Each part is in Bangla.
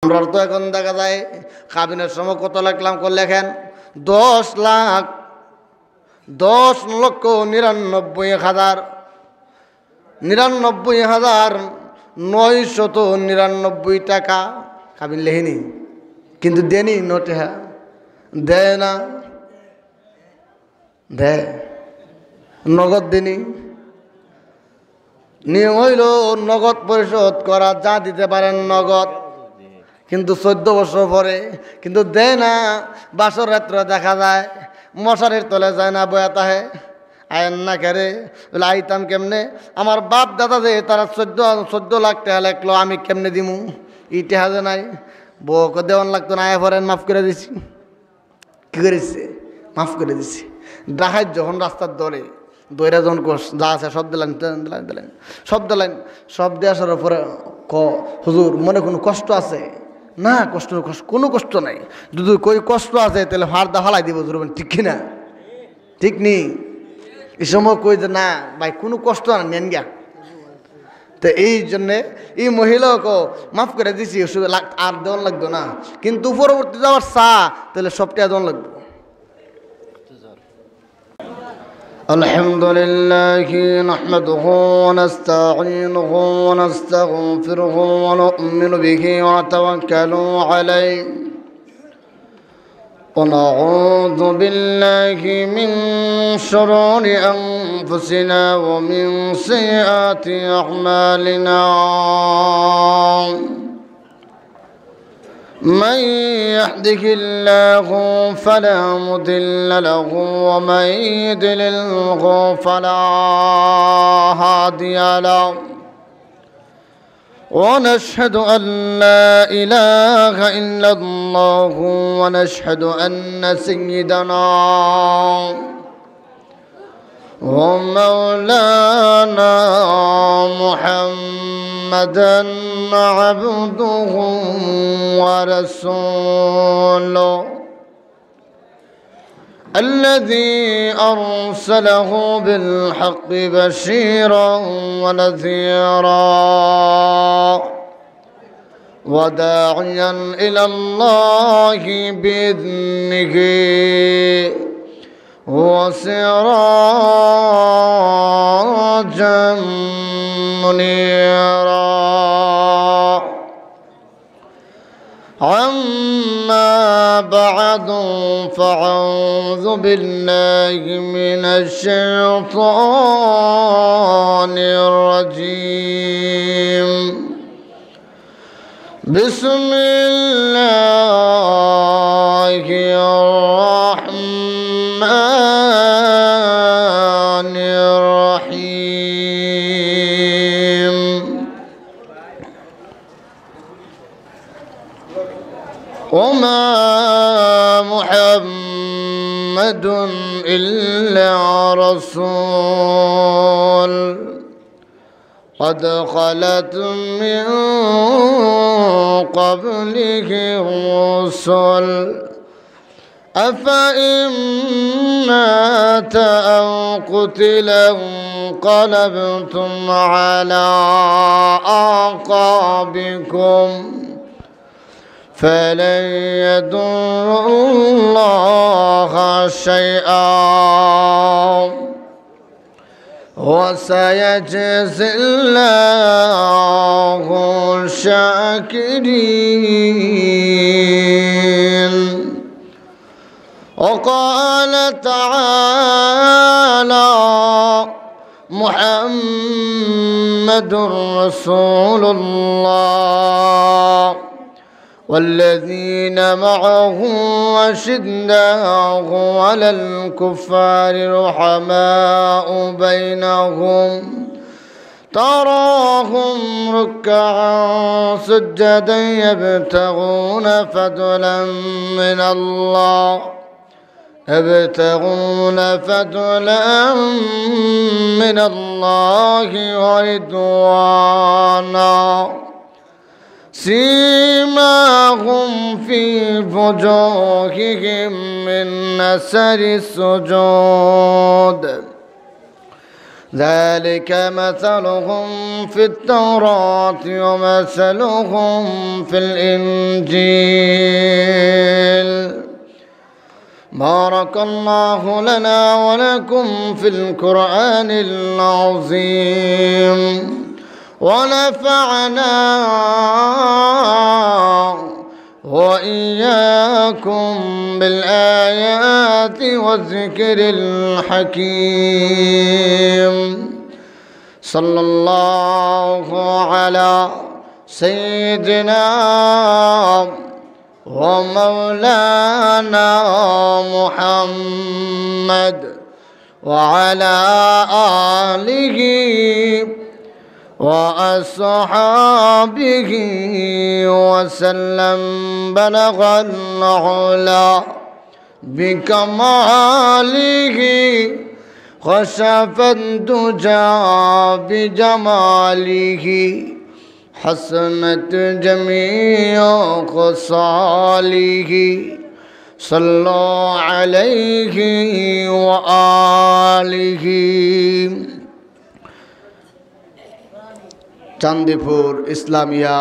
আমরা তো এখন দেখা যায় কাবিনের সময় কত লিখলাম লেখেন 10,99,999 টাকা কাবিন লেখিনি, কিন্তু দেনি নোটে দেয় না, দেয় নগদ দিনই নিয়ম হইল নগদ পরিশোধ করা, যা দিতে পারেন নগদ, কিন্তু 14 বছর পরে কিন্তু দেয় না। বাসর রাত্রে দেখা যায় মশারির তলে যায় না, বয়া তাহে আয়েন না কেরে বলে আইতাম কেমনে, আমার বাপ দাদা যে তারা 14 লাখ টাকা লেখলো, আমি কেমনে দিমু, ই টেহা নাই, বউকে দেওয়ান লাগতো না, আয় পরেন মাফ করে দিছি। কী করেছে? মাফ করে দিছি। ডাহাত যখন রাস্তার দৌড়া যখন যা আছে সব দিলেন সব দিয়ে আসার পরে হুজুর মনে কোনো কষ্ট আছে না? কোনো কষ্ট নাই, যদি কই কষ্ট আছে তাহলে ফাড়দা ফালাই দিব হুজুর, ঠিক কিনা? ঠিক নেই। এই সময় কই যে না ভাই কোনো কষ্ট না, নেন গা। তো এই জন্যে এই মহিলাকে মাফ করে দিছি, আর দেওয়ান লাগতো না, কিন্তু পরবর্তী যাওয়ার তাহলে সবটা দেওয়ান লাগবে। الحمد لله نحمده ونستعينه ونستغفره ونؤمن به ونتوكل عليه ونعوذ بالله من شرور أنفسنا ومن سيئات أعمالنا من يهده الله فلا مضل له ومن يضلله فلا هادي له ونشهد أن لا إله إلا الله ونشهد أن سيدنا ومولانا محمدا عبده ورسوله الذي أرسله بالحق بشيرا ونذيرا وداعيا إلى الله بإذنه وسراجا منيرا. أما بعد فأعوذ بالله من الشيطان الرجيم. بسم الله الرحمن الرحيم. وما محمد إلا رسول قد خلت من قبله الرسل أفإن مات أو قتل انقلبتم على أعقابكم فلن يضر الله شيئا وسيجزي الله الشاكرين. وقال تعالى محمد رسول الله والذين معه أشداء على الكفار رحماء بينهم تراهم ركعا سجدا يبتغون فضلا من الله ورضوانا سيماهم في وجوههم من أثر السجود ذلك مثلهم في التوراة ومثلهم في الإنجيل بارك الله لنا ولكم في القرآن العظيم ونفعنا وإياكم بالآيات والذكر الحكيم صلى الله على سيدنا ومولانا محمد وعلى آله وأصحابه وسلم بلغ العلا بكماله خشف الدجى بجماله حسنت جميع خصاله صلوا عليه وآله চান্দিপুর ইসলামিয়া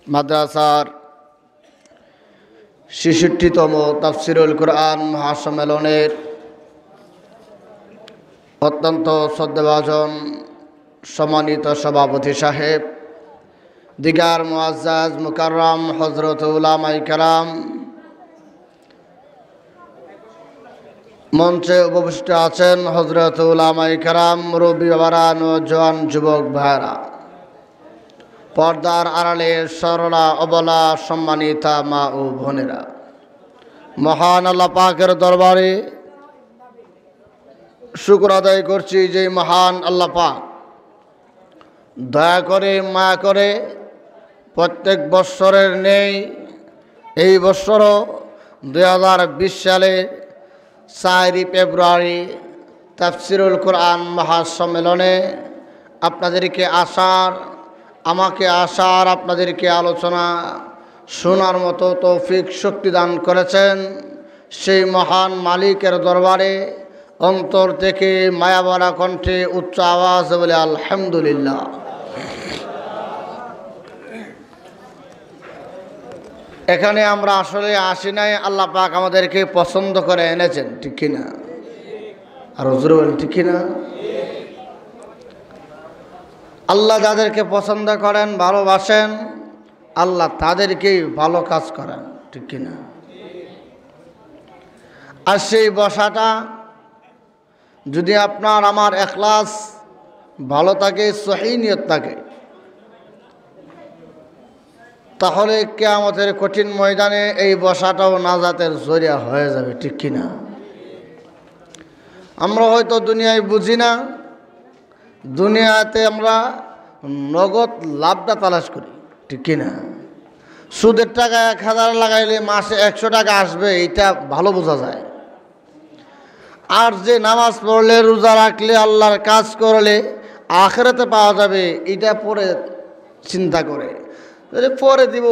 মাদ্রাসার ৬৬তম তাফসিরুল কোরআন মহাসম্মেলনের অত্যন্ত শ্রদ্ধাভাজন সম্মানিত সভাপতি সাহেব, দিগার মুআজ্জাজ মুকাররম হযরত উলামায়ে কেরাম, মঞ্চে উপবিষ্ট আছেন হযরত উলামায়ে কেরাম, মুরব্বী বাবারা, নওজোয়ান যুবক ভাইরা, পর্দার আড়ালে সরলা অবলা সম্মানিতা মা ও বোনেরা, মহান আল্লাহ পাকের দরবারে শুকর আদায় করছি যে মহান আল্লাহ পাক দয়া করে মায়া করে প্রত্যেক বৎসরের নেই এই বৎসরও 2020 সালে 4 ফেব্রুয়ারি তাফসিরুল কোরআন মহাসম্মেলনে আপনাদেরকে আমাকে আসার আপনাদেরকে আলোচনা শোনার মতো তৌফিক শক্তি দান করেছেন। সেই মহান মালিকের দরবারে অন্তর থেকে মায়াভরা কণ্ঠে উচ্চ আওয়াজ বলে আলহামদুলিল্লাহ। এখানে আমরা আসলে আসি নাই, আল্লাহ পাক আমাদেরকে পছন্দ করে এনেছেন, ঠিক কিনা? আর হুজুর বলেন ঠিক কিনা? আল্লাহ যাদেরকে পছন্দ করেন, ভালোবাসেন, আল্লাহ তাদেরকেই ভালো কাজ করেন, ঠিক কিনা? আর সেই বসাটা যদি আপনার আমার ইখলাস ভালো থাকে, সহিহ নিয়ত থাকে, তাহলে কিয়ামতের কঠিন ময়দানে এই বসাটাও নাজাতের জরিয়া হয়ে যাবে, ঠিক কিনা? আমরা হয়তো দুনিয়ায় বুঝি না, দুনিয়াতে আমরা নগদ লাভটা তালাশ করি, ঠিক কিনা? সুদের টাকা 1000 লাগাইলে মাসে 100 টাকা আসবে, এটা ভালো বোঝা যায়। আর যে নামাজ পড়লে, রোজা রাখলে, আল্লাহর কাজ করলে আখিরাতে পাওয়া যাবে, এটা পরে চিন্তা করে পরে দিব,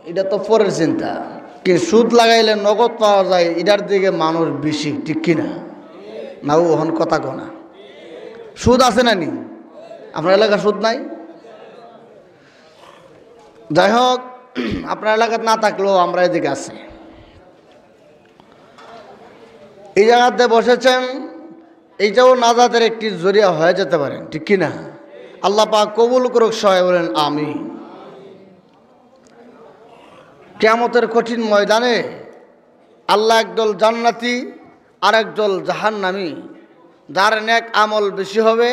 এটা তো পরের চিন্তা। কিন্তু সুদ লাগাইলে নগদ পাওয়া যায়, এটার দিকে মানুষ বেশি, ঠিক কিনা? না ওহন কথা কোনা সুদ আছে না নি? আপনার এলাকার সুদ নাই? যাই হোক, আপনার এলাকাতে না থাকলেও আমরা এদিকে আছি, এই জায়গাতে বসেছেন, এইটাও নাজাতের একটি জরিয়া হয়ে যেতে পারেন, ঠিক কিনা? আল্লাহ পাক কবুল করুক, সবাই বলেন আমিন। কিয়ামতের কঠিন ময়দানে আল্লাহ একদল জান্নাতি আর একদল জাহান্নামী, যার নেক আমল বেশি হবে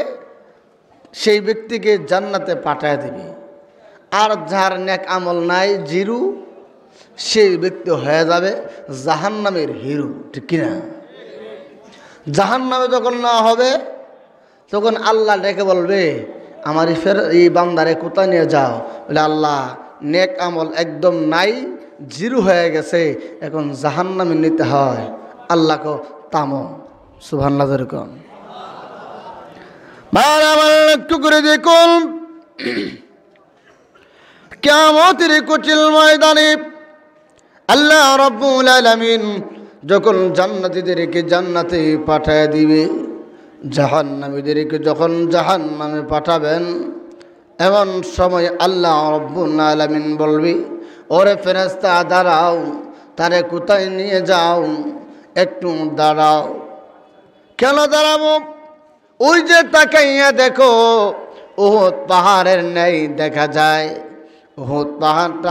সেই ব্যক্তিকে জান্নাতে পাঠায় দেবে, আর যার নেক আমল নাই, জিরু, সেই ব্যক্তি হয়ে যাবে জাহান্নামের হিরো, ঠিক কিনা? জাহান্নামে যখন না হবে তখন আল্লাহ ডেকে বলবে, আমার এই বান্দারে কোথায় নিয়ে যাও? বলে আল্লাহ নেক আমল একদম নাই, জিরো হয়ে গেছে, এখন জাহান্নামে নিতে হয়। আল্লাহ কো তামো, সুবহানাল্লাহ। যেরকম একটু করে দেখুন, কিয়ামতের কঠিন ময়দানে আল্লাহ রাব্বুল আলামিন যখন জান্নাতীদেরকে জান্নাতে পাঠায় দিবে, জাহান্নামীদেরকে যখন জাহান্নামে পাঠাবেন, এমন সময় আল্লাহ রব্বুল আলামিন বলবি, ওরে ফেরেশতা দাঁড়াও, তারে কোথায় নিয়ে যাও, একটু দাঁড়াও। কেন দাঁড়াবো? ওই যে তাকাইয়া দেখো, উহুদ পাহাড়ের ন্যায় দেখা যায়। উহুদ পাহাড়টা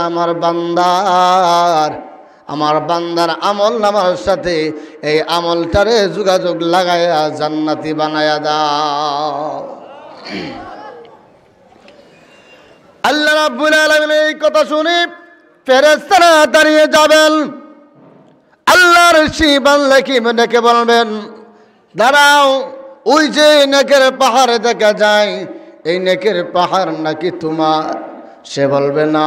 আমার বান্দার আমল নামার সাথে এই আমলটারে যোগাযোগ লাগায়া জান্নাতি বানায়া দাও। আল্লাহ রাব্বুল আলামিন এই কথা শুনে ফেরেশতারা দাঁড়িয়ে যাবেন। আল্লাহর সেই বান্দাকে ডেকে বলবেন, দাঁড়াও, ওই যে নেকের পাহাড়ে দেখা যায়, এই নেকের পাহাড় নাকি তোমার? সে বলবে, না,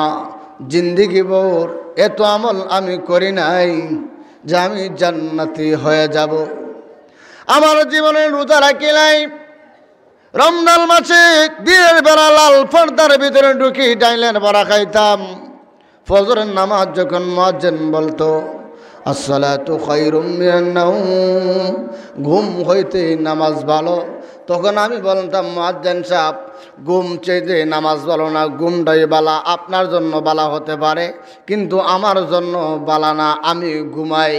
জিন্দিগি ভোর এত আমল আমি করি নাই যে আমি জান্নাতি হয়ে যাব। আমার জীবনে রোজা রাখি নাই, রমজান মাসে দিনের বেলা লাল পর্দার ভিতরে ঢুকি ডাইলের বড়া খাইতাম। ফজরের নামাজ যখন মুয়াজ্জিন বলতো আসসালাতু খায়রুম মিনান নাওম, ঘুম হইতে নামাজ ভালো, তখন আমি বলতাম, মুয়াজ্জিন সাহেব, ঘুম চাইতে নামাজ ভালো না, ঘুমটাই বালা। আপনার জন্য বালা হতে পারে, কিন্তু আমার জন্য বালা না, আমি ঘুমাই।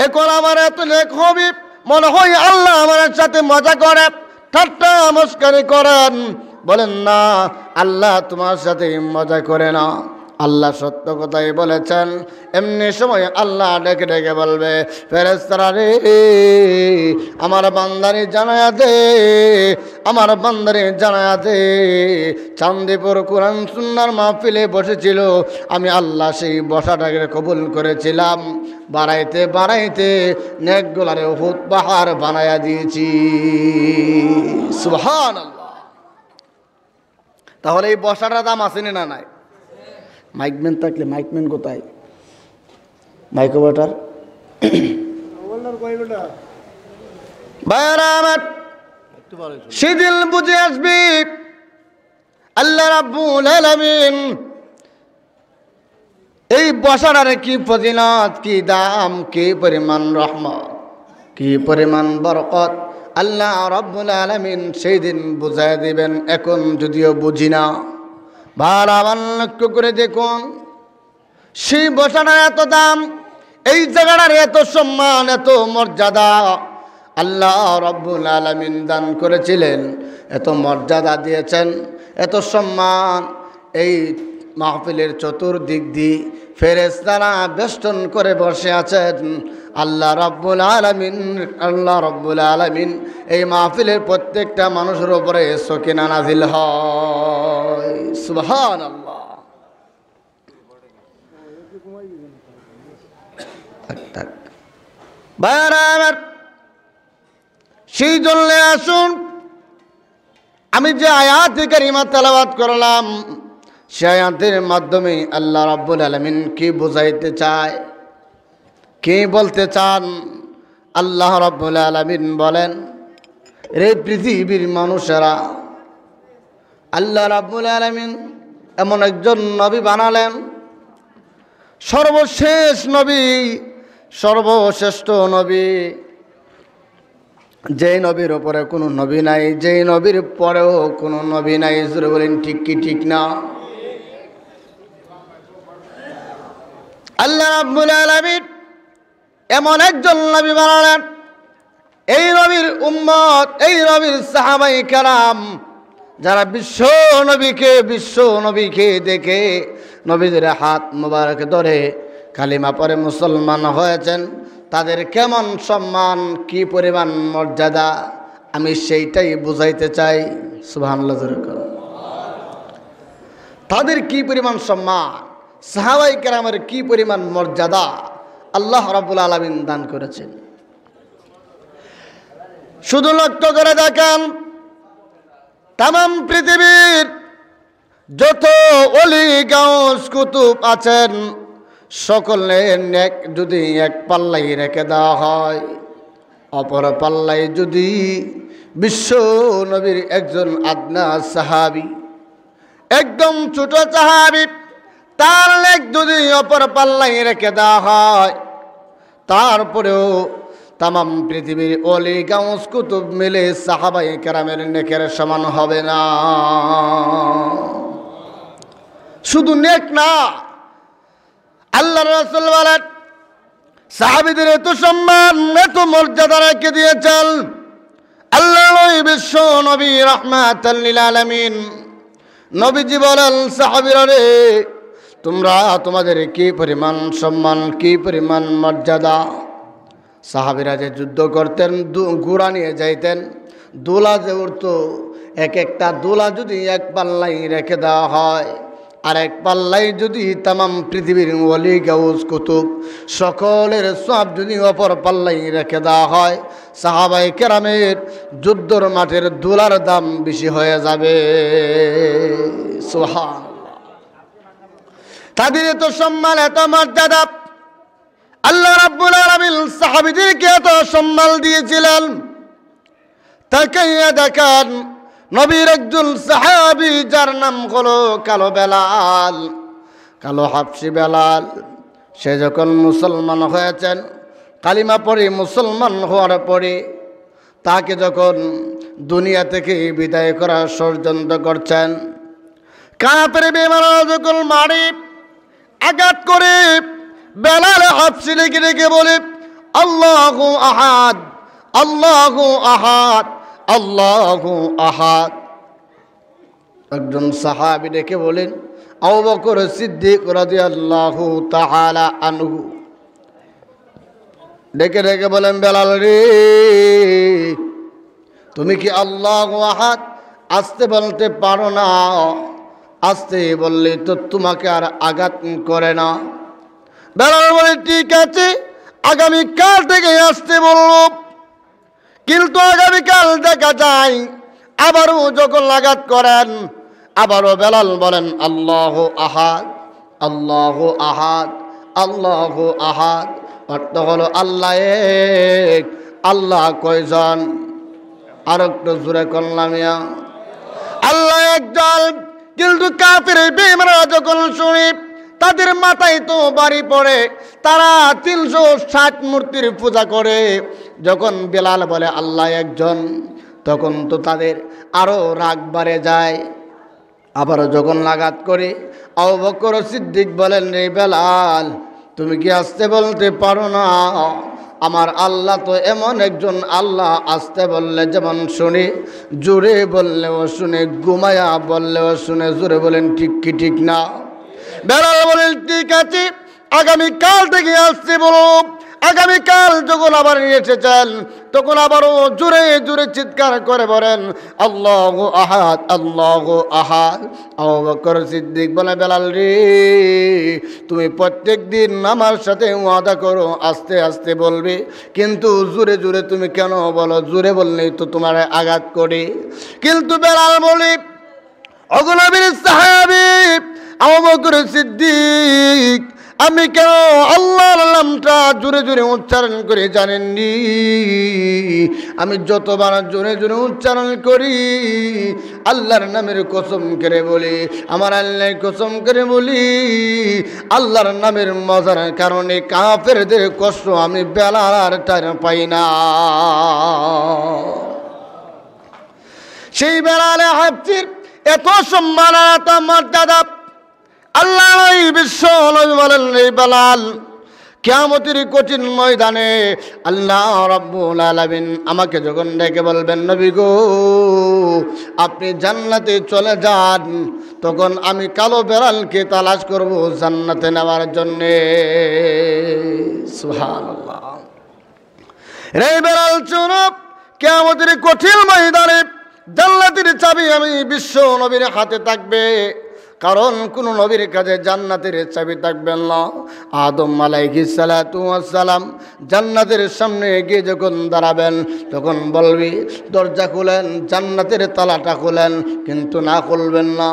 এখন আমার এত নেক হবে, মনে হয় আল্লাহ আমার সাথে মজা করে, ঠাট্টা মস্কারি করেন। বলেন না, আল্লাহ তোমার সাথে মজা করে না, আল্লাহ সত্য কথাই বলেছেন। এমনি সময় আল্লাহ ডেকে ডেকে বলবে, ফেরেশতারা রে, আমার বান্দারে জানায়া দে, আমার বান্দারে জানায়া দে, চান্দিপুর কোরআন সুন্নাহর মাহফিলে বসেছিল, আমি আল্লাহ সেই বসাটাকে কবুল করেছিলাম, বাড়াইতে বাড়াইতে নেকগুলারে উহুদ পাহাড় বানায়া দিয়েছি। সুবহানাল্লাহ। তাহলে এই বসাটার দাম আসেনি না নাই? মাইকম্যান থাকলে, মাইকম্যান কোথায়? মাইক ওভারটার সেদিন বুঝে আসবি আল্লাহ রাব্বুল আলামিন এই বসাটারে কি ফজিলত, কি দাম, কি পরিমাণ রহমত, কি পরিমাণ বরকত আল্লাহ রাব্বুল আলামিন সেই দিন বুঝাই দিবেন। এখন যদিও বুঝি না, বারবার লক্ষ্য করে দেখুন, সেই বসাটার এত দাম, এই জায়গাটার এত সম্মান, এত মর্যাদা আল্লাহ রাব্বুল আলামিন দান করেছিলেন, এত মর্যাদা দিয়েছেন, এত সম্মান। এই মাহফিলের চতুর্দিক দিয়ে ফেরেশতারা বেষ্টন করে বসে আছেন। আল্লাহ রাব্বুল আলামিন এই মাহফিলের প্রত্যেকটা মানুষের উপরে সকিনা নাজিল হয়। সুবহানাল্লাহ। বারবার সেই জন্য আসুন, আমি যে আয়াত কারিমা তেলাওয়াত করলাম, সে আয়াতের মাধ্যমে আল্লাহ রাব্বুল আলামিন কি বুঝাইতে চায়, কি বলতে চান? আল্লাহ রাব্বুল আলামিন বলেন, রে পৃথিবীর মানুষেরা, আল্লাহ রাব্বুল আলামিন এমন একজন নবী বানালেন, সর্বশেষ নবী, সর্বশ্রেষ্ঠ নবী, যেই নবীর উপরে কোনো নবী নাই, যেই নবীর পরেও কোনো নবী নাই। জোরে বলেন ঠিক কি ঠিক না? আল্লাহ রাব্বুল আলামিন এমন একজন নবী বানালেন, এই নবীর উম্মত, এই নবীর সাহাবায়ে কেরাম যারা বিশ্ব নবীকে দেখে নবীদের হাত মোবারক ধরে কালিমা পরে মুসলমান হয়েছেন, তাদের কেমন সম্মান, কি পরিমাণ মর্যাদা, আমি সেইটাই বুঝাইতে চাই। সুবহানাল্লাহ। তাদের কি পরিমাণ সম্মান, সাহাবায়ে কেরামের কি পরিমাণ মর্যাদা আল্লাহ রাব্বুল আলামিন দান করেছেন। শুধু লক্ষ্য করে দেখেন, তামাম পৃথিবীর যত ওলি গাউস কুতুব আছেন, সকলের নেক যদি এক পাল্লাই রেখে দেওয়া হয়, অপর পাল্লাই যদি বিশ্ব নবীর একজন আদনা সাহাবী, একদম ছোট সাহাবী, তার নেক যদি অপর পাল্লাই রেখে দেওয়া হয়, তারপরেও তামাম পৃথিবীর অলি গাউস কুতুব মিলে সাহাবায়ে কেরামের নেকের সমান হবে না। শুধু নেক না, আল্লাহর রাসূল বলেন সাহাবীদের এত সম্মান এত মর্যাদা রেখে দিয়েছেন আল্লাহর ওই বিশ্ব নবী রাহমাতাল লিল আলামিন। নবীজি বলেন সাহাবীরা রে, তোমরা তোমাদের কি পরিমাণ সম্মান, কি পরিমাণ মর্যাদা। সাহাবীরা যে যুদ্ধ করতেন, ঘোড়া নিয়ে যাইতেন, দোলা যে উঠত, এক একটা দোলা যদি এক পাল্লাই রেখে দেওয়া হয়, আর এক পাল্লাই যদি তামাম পৃথিবীর ওলি গাউস কুতুব সকলের সব যদি অপর পাল্লাই রেখে দেওয়া হয়, সাহাবায়ে কেরামের যুদ্ধর মাঠের দোলার দাম বেশি হয়ে যাবে। সুবহানাল্লাহ। তাদের এত সম্মান এত মর্যাদা, আল্লাহ রাব্বুল আলামিন সাহাবীদেরকে এত সম্মান দিয়েছিলেন। তাকাইয়া দেখান নবীর একজন সাহাবী যার নাম হলো কালো বেলাল, কালো হাবশি বেলাল। সে যখন মুসলমান হয়েছেন, কালিমা পড়ে মুসলমান হওয়ার পরে তাকে যখন দুনিয়া থেকে বিদায় করার ষড়যন্ত্র করছেন, কাফের বেঈমানরা যখন মারে আঘাত করে, বেলাল হাবশি লেগে রেখে বলে আল্লাহু আহাদ, আল্লাহু আহাদ, আল্লাহু আহাদ। একজন সাহাবী ডেকে বলেন আবু বকর সিদ্দিক রাদিয়াল্লাহু তাআলা আনহু, ডেকে ডেকে বলেন বেলাল রে, তুমি কি আল্লাহু আহাদ আস্তে বলতে পারো না? আস্তে বললে তো তোমাকে আর আঘাত করে না। বেলাল বলে ঠিক আছে, আগামীকাল থেকে আসতে বলব। কিন্তু আগামীকাল দেখা যায় আবারও যখন আঘাত করেন, আবারও বেলাল বলেন আল্লাহু আহাদ, আল্লাহু আহাদ, আল্লাহু আহাদ। অর্থ হলো আল্লাহ এক, আল্লাহ কয়জন? আর একটু জোরে করলামিয়া, আল্লাহ একজন। কিন্তু কাফের বেঈমানরা যখন শুনে, তাদের মাথায় তো বাড়ি পড়ে, তারা 360 মূর্তির পূজা করে। যখন বেলাল বলে আল্লাহ একজন, তখন তো তাদের আরো রাগ বাড়ে যায়। আবার যখন আঘাত করে, আবু বকর সিদ্দিক বলেন রে বেলাল, তুমি কি আসতে বলতে পারো না? আমার আল্লাহ তো এমন একজন আল্লাহ, আসতে বললে যেমন শুনে, জোরে বললেও শুনে, ঘুমায়া বললেও শুনে। জোরে বলেন ঠিক কি ঠিক না? বেলাল বলেন ঠিক আছে, আগামীকাল থেকে আসতে বলো। আগামীকাল যখন আবার এসেছেন, তখন আবারও জোরে জোরে চিৎকার করে বলেন আল্লাহু আহাদ, আল্লাহু আহাদ। আবু বকর সিদ্দিক বলে বেলাল রে, তুমি প্রত্যেক দিন আমার সাথে ওয়াদা করো আস্তে আস্তে বলবে, কিন্তু জোরে জোরে তুমি কেন বলো? জোরে বললেই তো তোমার আঘাত করে। কিন্তু বেলাল বলে ওগো নবীর সাহাবী আবু বকর সিদ্দিক, আমি কেন আল্লাহর নামটা জোরে জোরে উচ্চারণ করে জানেননি? আমি যতবার জোরে জোরে উচ্চারণ করি, আল্লাহর নামের কসম করে বলি, আমার আল্লাহর কসম করে বলি, আল্লাহর নামের মজার কারণে কাফেরদের কষ্ট আমি বেলাল আর টের পাই না। সেই বেলালে হাবশির এত সম্মান এত মর্যাদা, আল্লাহ বিশ্ব নবী বলেন রে বেলাল, কিয়ামতের কঠিন ময়দানে আল্লাহ রাব্বুল আলামিন আমাকে যখন ডেকে বলবেন নবী গো আপনি জান্নাতে চলে যান, তখন আমি কালো বেলালকে তালাশ করব জান্নাতে নেওয়ার জন্যে। সুবহানাল্লাহ। রে বেলাল শুনো, কিয়ামতের কঠিন ময়দানে জান্নাতের চাবি আমি বিশ্ব নবীর হাতে থাকবে, কারণ কোন নবীর কাছে জান্নাতের চাবি থাকবেন না। আদম আলাইহিস সালাতু ওয়াস সালাম জান্নাতের সামনে গিয়ে যখন দাঁড়াবেন, তখন বলবি দরজা খুলেন, জান্নাতের তালাটা খুলেন, কিন্তু না খুলবেন না।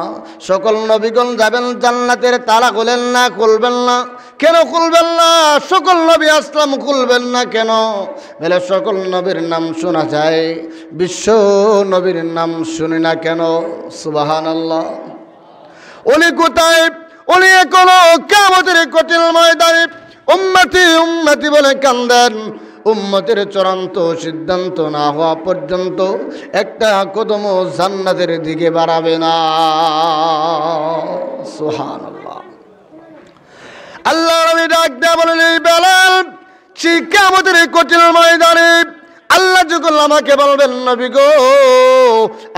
সকল নবীগণ যাবেন, জান্নাতের তালা খুলেন না, খুলবেন না। কেন খুলবেন না? সকল নবী আসলাম খুলবেন না কেন? বলে সকল নবীর নাম শোনা যায়, বিশ্ব নবীর নাম শুনি না কেন? সুবহানাল্লাহ। ওলি কোথায়? ওলি এখনো কিয়ামতের কঠিন ময়দানে উম্মতি উম্মতি বলে কান্দেন। উম্মতের চূড়ান্ত সিদ্ধান্ত না হওয়া পর্যন্ত একটা কদমও জান্নাতের দিকে বাড়াবে না। সুবহানাল্লাহ। আল্লাহ নবী ডাক দেয়া বলেন, এই বেলাল কিয়ামতের কঠিন ময়দানে আল্লাহ যখন আমাকে বলবেন, নবী গো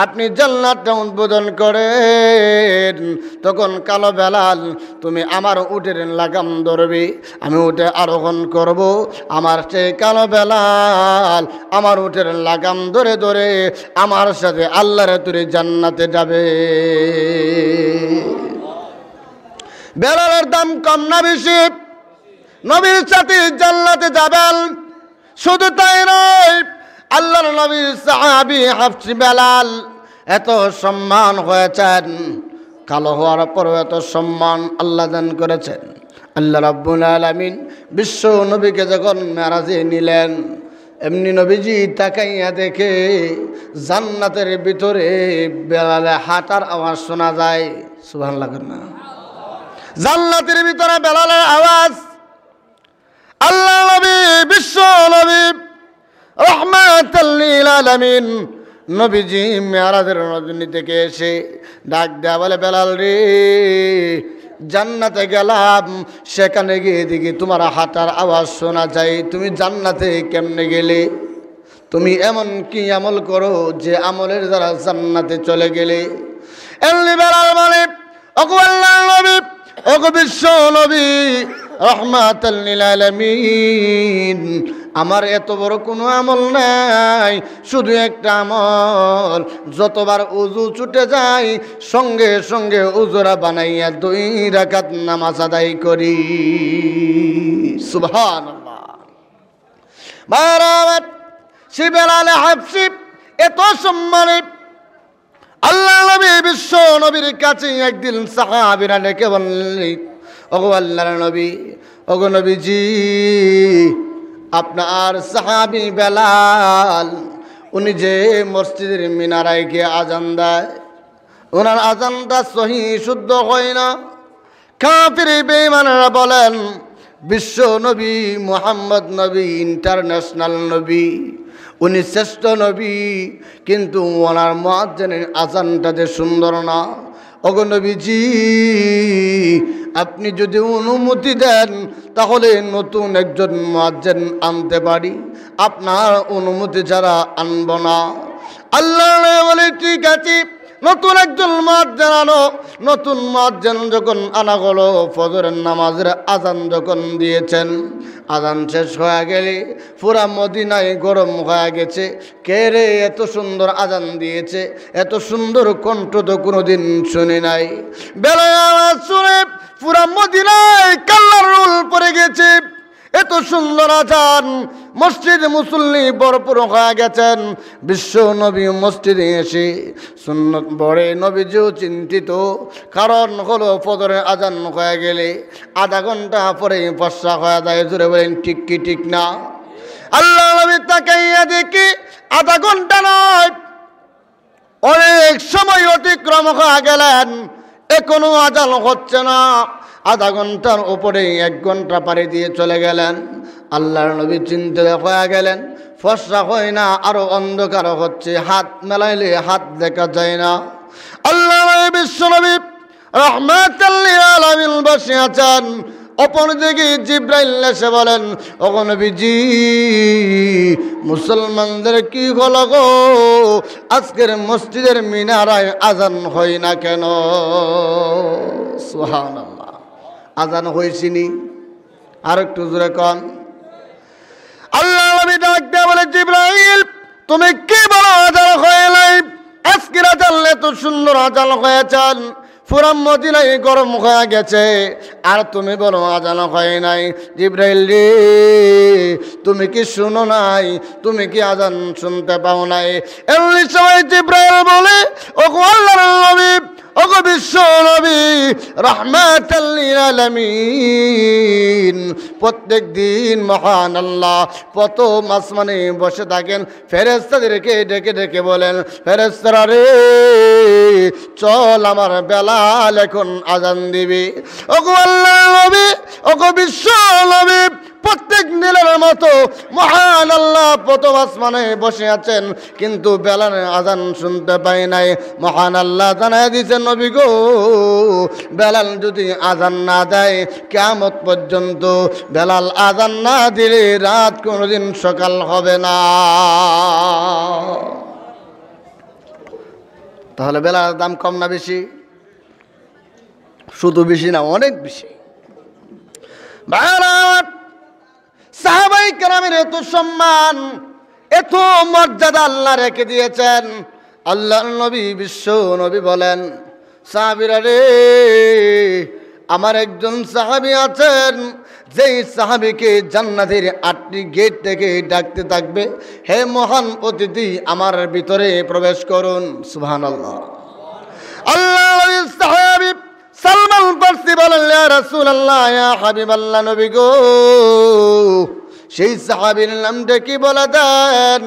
আপনি জান্নাতটা উদ্বোধন করেন, তখন কালো বেলাল তুমি আমার উটের লাগাম ধরবে, আমি উটে আরোহণ করব। আমার সেই কালো বেলাল আমার উটের লাগাম ধরে ধরে আমার সাথে আল্লাহর তুরে জান্নাতে যাবে। বেলালের দাম কম না বেশি? নবীর সাথে জান্নাতে যাবেন। শুধু তাই নয়, আল্লাহর নবীর সাহাবী হাফসি বেলাল এত সম্মান হয়েছেন, কালো হওয়ার পরও এত সম্মান আল্লাহ দান করেছেন। আল্লাহ রাব্বুল আলামিন বিশ্ব নবীকে যখন মেরাজে নিলেন, এমনি নবীজি তাকাইয়া দেখে জান্নাতের ভিতরে বেলালে হাঁটার আওয়াজ শোনা যায়। সুবহানাল্লাহ না? জান্নাতের ভিতরে বেলালের আওয়াজ। আল্লাহ নবী বিশ্ব নবী রাহমাতাল লিল আলামিন নবীজি মেরাজের রজনী থেকে এসে ডাক দেয়া বলে, বেলাল রে জান্নাতে গেলাম, সেখানে গিয়ে দেখি তোমার হাঁটার আওয়াজ শোনা যায়। তুমি জান্নাতে কেমনে গেলে? তুমি এমন কি আমল করো যে আমলের দ্বারা জান্নাতে চলে গেলে? এমনি বেলাল বলে, ওগো আল্লাহর নবী, ওগো বিশ্ব নবী রাহমাতাল লিল আলামিন, আমার এত বড় কোনো আমল নাই, শুধু একটা আমল, যতবার উযু ছুটে যায় সঙ্গে সঙ্গে উযুরা বানাইয়া 2 রাকাত নামাজ আদায় করি। সুবহানাল্লাহ। বারাবাত সে বেলাল হাফসি এত সম্মানে আল্লাহ নবী বিশ্ব নবীর কাছে একদিন সাহাবীরা ডেকে বললেন, ওগো আল্লাহর নবী, ওগো নবীজি আপনার সাহাবী বেলাল উনি যে মসজিদের মিনারায় গিয়ে আজান দেয়, ওনার আজানটা সহি শুদ্ধ হয় না। কাফির বেঈমানরা বলেন বিশ্ব নবী মুহাম্মদ নবী ইন্টারন্যাশনাল নবী, উনি শ্রেষ্ঠ নবী, কিন্তু ওনার মুয়াজ্জিনের আজানটা যে সুন্দর না। ওগো নবীজি আপনি যদি অনুমতি দেন তাহলে নতুন একজন মুয়াজ্জিন আনতে পারি, আপনার অনুমতি ছাড়া আনব না। আল্লাহ বলে ঠিক আছে, নতুন একজন মুয়াজ্জিন আনো। নতুন মুয়াজ্জিন যখন আনা হলো, ফজরের নামাজের আজান যখন দিয়েছেন, আজান শেষ হয়ে গেলে পুরা মদিনায় গরম হয়ে গেছে। কে রে এত সুন্দর আজান দিয়েছে, এত সুন্দর কণ্ঠ তো কোনোদিন শুনি নাই। বেলায় আওয়াজ শুনে পুরা মদিনায় কাল্লার রোল পড়ে গেছে। এত সুন্দর আজান, মসজিদে মুসল্লি ভরপুর হয়ে গেছেন। বিশ্ব নবী মসজিদে এসে সুন্নত পড়ে, নবীজিও চিন্তিত, কারণ হলো ফজরের আজান হয়ে গেলে আধা ঘন্টা পরে ফর্সা হয়ে যায়। জোরে বলেন ঠিক কি ঠিক না? আল্লাহ নবী তাকাইয়া দেখি আধা ঘন্টা নয়, অনেক সময় অতিক্রম হয়ে গেলেন, এখনো আজান হচ্ছে না। আধা ঘন্টার উপরে 1 ঘন্টা পাড়ি দিয়ে চলে গেলেন। আল্লাহর নবী চিন্তিত হয়ে গেলেন, ফর্সা হয় না, আরো অন্ধকার হচ্ছে, হাত মেলাইলে হাত দেখা যায় না। আল্লাহ নবী বিশ্ব নবী রাহমাতাল লিল আলামিন বসে আছেন। অপর দিকে জিবরাইল এসে বলেন, ওগো নবীজি মুসলমানদের কি হলো গো, আজকের মসজিদের মিনারায় আজান হয় না কেন? সুবহানাল্লাহ। আজান হয়েছিনি? আর একটু জোরে কন। আল্লাহ নবী ডাক দেয়া বলে, জিবরাইল তুমি কি বলো আজান হয় নাই? আজকের আজান এত সুন্দর আজান হয়েছেন, পুরা মদিনায় গরম হয়ে গেছে, আর তুমি বলো আজান হয় নাই। জিবরাইল রে তুমি কি শুনো নাই? তুমি কি আজান শুনতে পাও নাই? এমনি সময় জিবরাইল বলে, ওগো আল্লাহর নবী, ওগো বিশ্ব নবী রাহমাতাল লিল আলামিন, প্রত্যেক দিন মহান আল্লাহ প্রথম আসমানে বসে থাকেন, ফেরেশতাদেরকে ডেকে ডেকে বলেন, ফেরেশতারা রে চল আমার বেলাল এখন আজান দিবি। ওগো আল্লাহর নবী, ওগো বিশ্ব নবী প্রত্যেক নীলের মতো মহান আল্লাহ প্রথম আসমানে বসে আছেন, কিন্তু বেলালের আজান শুনতে পাই নাই। মহান আল্লাহ জানায় দিয়েছেন, নবী গো, বেলাল যদি আজান না দেয় কিয়ামত পর্যন্ত, বেলাল আজান না দিলে রাত কোনোদিন সকাল হবে না। তাহলে বেলালের দাম কম না বেশি? শুধু বেশি না, অনেক বেশি। সাহাবাই কেরামের এত সম্মান, এত মর্যাদা আল্লাহ রেখে দিয়েছেন। আল্লাহর নবী, বিশ্ব নবী বলেন, সাহাবীরা রে, আমার একজন সাহাবী আছেন, যেই সাহাবীকে জান্নাতের 8টি গেট থেকে ডাকতে থাকবে, হে মহান অতিথি আমার ভিতরে প্রবেশ করুন। সুবহানাল্লাহ। আল্লাহর সাহাবী সালমান ফারসি বলেন, ইয়া রাসূলুল্লাহ, ইয়া হাবিবাল্লাহ, নবী গো, সেই সাহাবীর নামটা কি বলে দেন?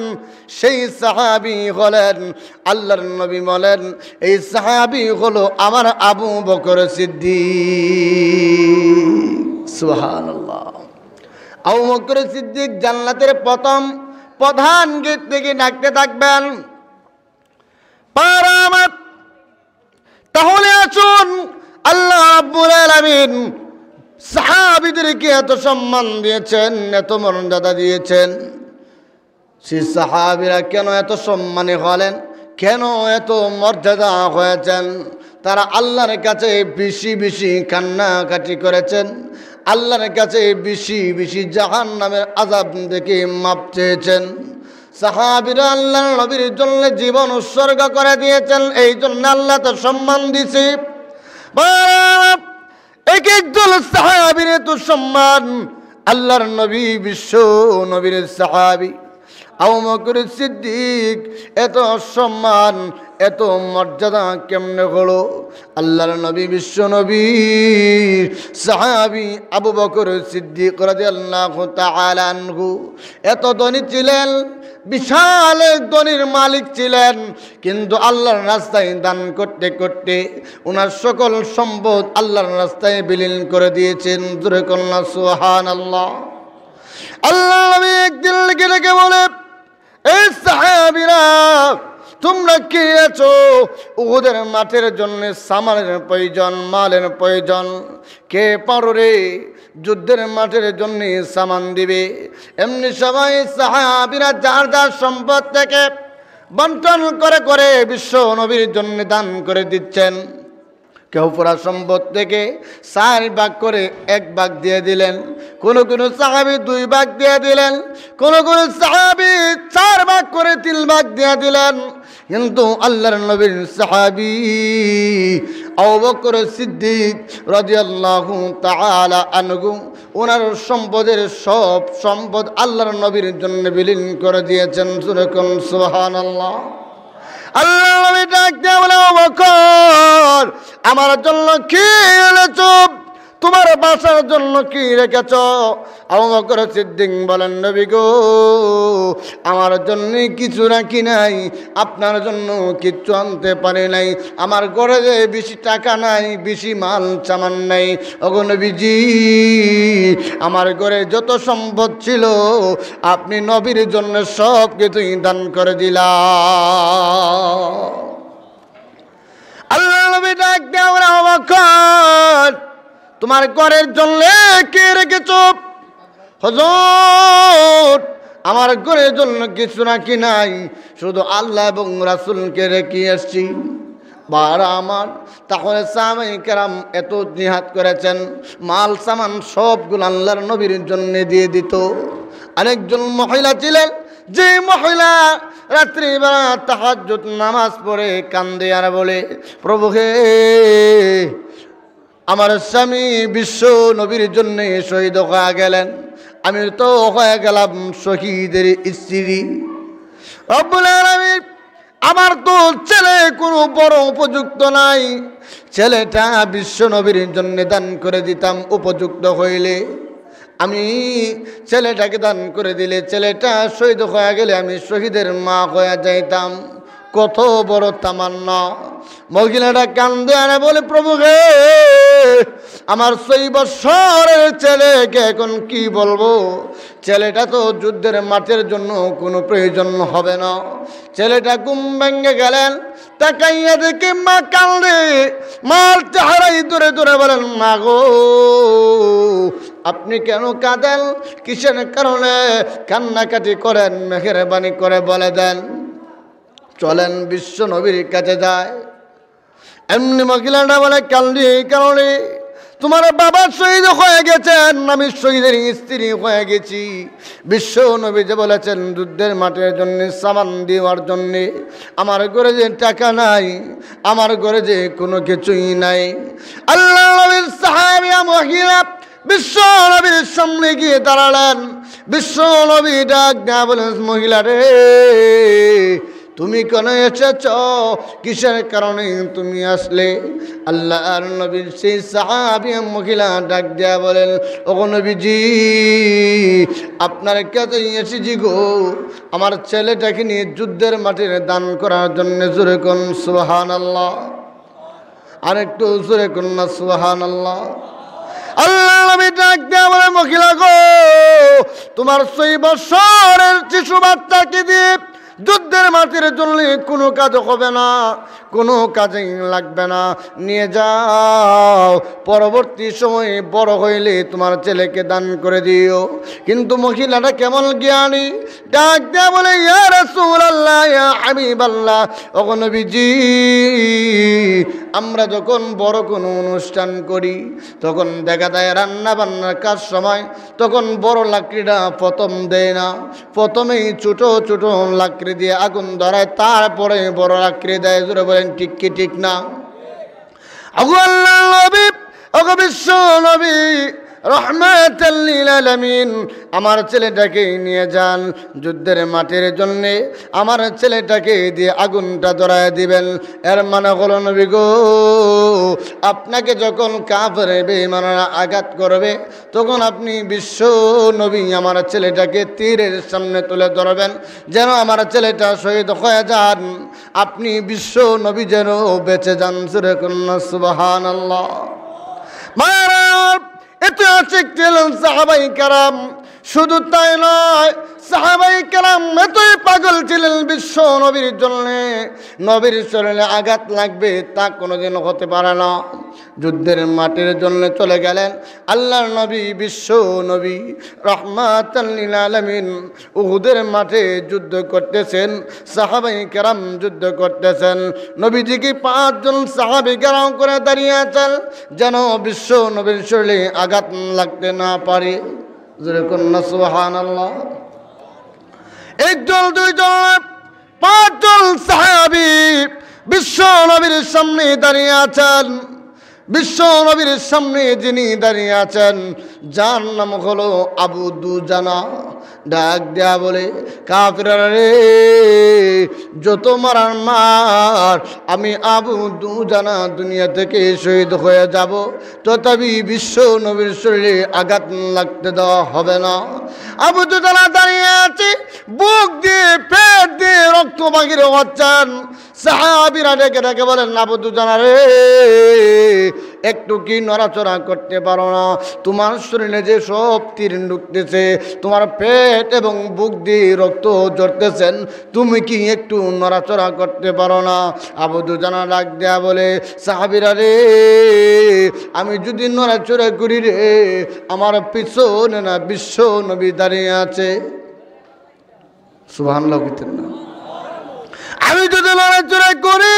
সেই সাহাবী হলেন, আল্লাহর নবী বলেন, এই সাহাবী হলো আমার আবু বকর সিদ্দিক। সুবহানাল্লাহ। আবু বকর সিদ্দিক জান্নাতের প্রথম প্রধান গেট থেকে ডাকতে থাকবেন। পারামাত। তাহলে আসুন, আল্লাহ রাব্বুল আলামিন সাহাবীদেরকে এত সম্মান দিয়েছেন, এত মর্যাদা দিয়েছেন। সেই সাহাবীরা কেন এত সম্মানী হলেন, কেন এত মর্যাদা হয়েছেন? তারা আল্লাহর কাছে বেশি বেশি কান্নাকাটি করেছেন, আল্লাহর কাছে বেশি বেশি জাহান্নামের আযাব থেকে মাপ চেয়েছেন। সাহাবীরা আল্লাহর নবীর জন্য জীবন উৎসর্গ করে দিয়েছেন, এই জন্য আল্লাহ তো সম্মান দিয়েছে। এক একজন সাহাবীর এত সম্মান, আল্লাহর নবী, বিশ্ব নবীর সাহাবী আবু বকর সিদ্দিক এত সম্মান, এত মর্যাদা কেমনে হলো? আল্লাহর নবী, বিশ্ব নবী সাহাবী আবু বকর সিদ্দিক রাদিয়াল্লাহু তাআলা আনহু এত ধনী ছিলেন, বিশাল ধনীর মালিক ছিলেন, কিন্তু আল্লাহর রাস্তায় দান করতে করতে ওনার সকল সম্পদ আল্লাহর রাস্তায় বিলীন করে দিয়েছেন। জোরে কন্যা সুবহানাল্লাহ। আল্লাহ নবী একদিন লেগে বলে, এই সাহাবীরা, তোমরা কি আছো? উহুদের মাঠের জন্য সামানের প্রয়োজন, মালের প্রয়োজন, কে পারো রে যুদ্ধের মাঠের জন্য সামান দিবে? এমনি সবাই সাহাবীরা যার যার সম্পদ থেকে বন্টন করে করে বিশ্ব নবীর জন্য দান করে দিচ্ছেন। কেউ পুরা সম্পদ থেকে 4 ভাগ করে 1 ভাগ দিয়ে দিলেন, কোন কোন সাহাবী 2 ভাগ দিয়ে দিলেন, কোন কোন সাহাবী 4 ভাগ করে 3 ভাগ দিয়ে দিলেন। কিন্তু আল্লাহর নবীর সাহাবী আবু বকর সিদ্দিক রাদিয়াল্লাহু তাআলা আনহু ওনার সম্পদের সব সম্পদ আল্লাহর নবীর জন্য বিলীন করে দিয়েছেন। সুবহানাল্লাহ। আল্লাহ নবী ডাক দিয়ে বলে, আবু বকর, আমার জন্য কি এনেছো? তোমার বাসার জন্য কি রেখেছ? আবু বকর সিদ্দিক বলেন, নবী গো, আমার জন্য কিছু রাখি নাই, আপনার জন্য কিচ্ছু আনতে পারি নাই, আমার ঘরে বেশি টাকা নাই, বেশি মাল সামান নাই। ওগো নবীজি, আমার ঘরে যত সম্পদ ছিল আপনি নবীর জন্য সব কিছুই দান করে দিলাম। আল্লাহ নবী ডাক দিয়ে বলে, আবু বকর, তোমার ঘরের জন্য কে রেখেছ? হুজুর, আমার ঘরের জন্য কিছু রাখি নাই, শুধু আল্লাহ এবং রাসূলকে রেখে এসেছি। বারা আমার, তাহলে সাহাবায়ে কেরাম এত জিহাদ করেছেন, মাল সামান সবগুলো আল্লাহর নবীর জন্য দিয়ে দিত। আরেকজন মহিলা ছিলেন, যে মহিলা রাত্রিবেলা তাহাজ্জুদ নামাজ পড়ে কান্দে আর বলে, প্রভু হে, আমার স্বামী বিশ্ব নবীর জন্য শহীদ হয়ে গেলেন, আমি তো হয়ে গেলাম শহীদের স্ত্রী। রব্বুল আলামিন, আমার তো ছেলে কোনো বড় উপযুক্ত নাই, ছেলেটা বিশ্ব নবীর জন্য দান করে দিতাম, উপযুক্ত হইলে আমি ছেলেটাকে দান করে দিলে, ছেলেটা শহীদ হয়ে গেলে আমি শহীদের মা হয়ে যাইতাম। কত বড় তামান্না! মহিলাটা কান্দে আর বলে, প্রভু হে, আমার 6 বছরের ছেলেকে এখন কি বলবো? ছেলেটা তো যুদ্ধের মাঠের জন্য কোনো প্রয়োজন হবে না। ছেলেটা ঘুম ভেঙে গেলেন, তাকাইয়া দেখে মা কান্দে। মার চেহারাই দূরে দূরে বলেন, মা গো আপনি কেন কাঁদেন? কিসের কারণে কান্নাকাটি করেন? মেহেরবানি করে বলে দেন। চলেন বিশ্ব নবীর কাছে যায়। এমনি মহিলাটা বলে, কান্দি এই কারণে, তোমার বাবা শহীদ হয়ে গেছেন, আমি শহীদের স্ত্রী হয়ে গেছি। বিশ্ব নবী যে বলেছেন যুদ্ধের মাঠের জন্য সামান দেওয়ার জন্যে, আমার ঘরে যে টাকা নাই, আমার ঘরে যে কোনো কিছুই নাই। আল্লাহ নবীর সাহাবিয়া মহিলা বিশ্ব নবীর সামনে গিয়ে দাঁড়ালেন। বিশ্ব নবী ডাক দেয়া বলেন, মহিলা রে তুমি কেন এসেছ? কিসের কারণে তুমি আসলে? আল্লাহর নবীর সেই সাহাবী মহিলা ডাক দেয়া বলেন, ওগো নবীজি আপনার কাছে এসেছি গো, আমার ছেলেটাকে নিয়ে যুদ্ধের মাঠে দান করার জন্য। জোরে কোন সুবহানাল্লাহ, আর একটু জোরে কোন না সুবহানাল্লাহ। আল্লাহ নবী ডাক দেয়া বলে, মহিলা গো তোমার 6 বছরের শিশু বাচ্চাকে দিয়ে যুদ্ধের মাঠের জন্য কোনো কাজ হবে না, কোনো কাজে লাগবে না, নিয়ে যাও, পরবর্তী সময়ে বড় হইলে তোমার ছেলেকে দান করে দিও। কিন্তু মহিলাটা কেমন জ্ঞানী, ডাক দেয়া বলে, ইয়া রাসূলুল্লাহ ইয়া হাবিবাল্লাহ, ওগো নবীজি আমরা যখন বড় কোনো অনুষ্ঠান করি তখন দেখা যায় রান্না বান্নার কাজ সময় তখন বড় লাকড়িটা প্রথম দেয় না, প্রথমেই ছোট ছোট লাকড়ি দিয়ে আগুন ধরায়, তারপরে বড় লাকড়ি দেয়। জোরে বলেন ঠিক কি ঠিক না? আল্লাহর নবী, ওগো বিশ্ব নবী রহমাতাল লিল আলামিন, আমার ছেলেটাকে নিয়ে যান যুদ্ধের মাঠের জন্যে, আমার ছেলেটাকে দিয়ে আগুনটা ধরায় দিবেন। এর মানে হলো নবী গো আপনাকে যখন কাফের বেঈমানরা আঘাত করবে তখন আপনি বিশ্ব নবী আমার ছেলেটাকে তীরের সামনে তুলে ধরবেন, যেন আমার ছেলেটা শহীদ হয়ে যান, আপনি বিশ্ব নবী যেন বেঁচে যান। সুবহানাল্লাহ। মারা ঐতিহাসিক ছিলেন সাহাবাই কেরাম, শুধু তাই নয় সাহাবাই কেরাম এতই পাগল ছিলেন বিশ্ব নবীর জন্য। নবীর শরীরে আঘাত লাগবে তা কোনোদিন হতে পারে না। যুদ্ধের মাঠের জন্য চলে গেলেন আল্লাহর নবী বিশ্ব নবী রহমাতাল লিল আলামিন। উহুদের মাঠে যুদ্ধ করতেছেন, সাহাবাই কেরাম যুদ্ধ করতেছেন। নবীজিকে 5 জন সাহাবী কেরাম করে দাঁড়িয়ে আছেন যেন বিশ্ব নবীর শরীরে আঘাত লাগতে না পারে। যেরকম না সুবহানাল্লাহ। 1 জন 2 জন 5 জন সাহাবী বিশ্ব নবীর সামনে দাঁড়িয়ে আছেন। বিশ্ব নবীর সামনে যিনি দাঁড়িয়ে আছেন যার নাম হলো আবু দুজানা। ডাক দেয়া বলে, কাফিররা রে যত মারার মার, আমি আবু দুজানা দুনিয়া থেকে শহীদ হয়ে যাব, তথাপি বিশ্ব নবীর শরীরে আঘাত লাগতে দেওয়া হবে না। আবু দুজানা দাঁড়িয়ে আছে, বুক দিয়ে পেট দিয়ে রক্ত বাহির হচ্ছেন। সাহাবীরা ডেকে ডেকে বলেন, আবু দুজানা রে একটু কি নড়াচড়া করতে পারো না? তোমার শরীরে যে সব তীর ঢুকতেছে, তোমার পেট এবং বুক দিয়ে রক্ত ঝরতেছেন, তুমি কি একটু নড়াচড়া করতে পারো না? আবু দুজানা ডাক দেয়া বলে, সাহাবীরা রে আমি যদি নড়াচড়া করি রে আমার পিছনে না বিশ্ব নবী দাঁড়িয়ে আছে। সুবহানাল্লাহ কইতেন না? আমি যদি নড়াচড়া করি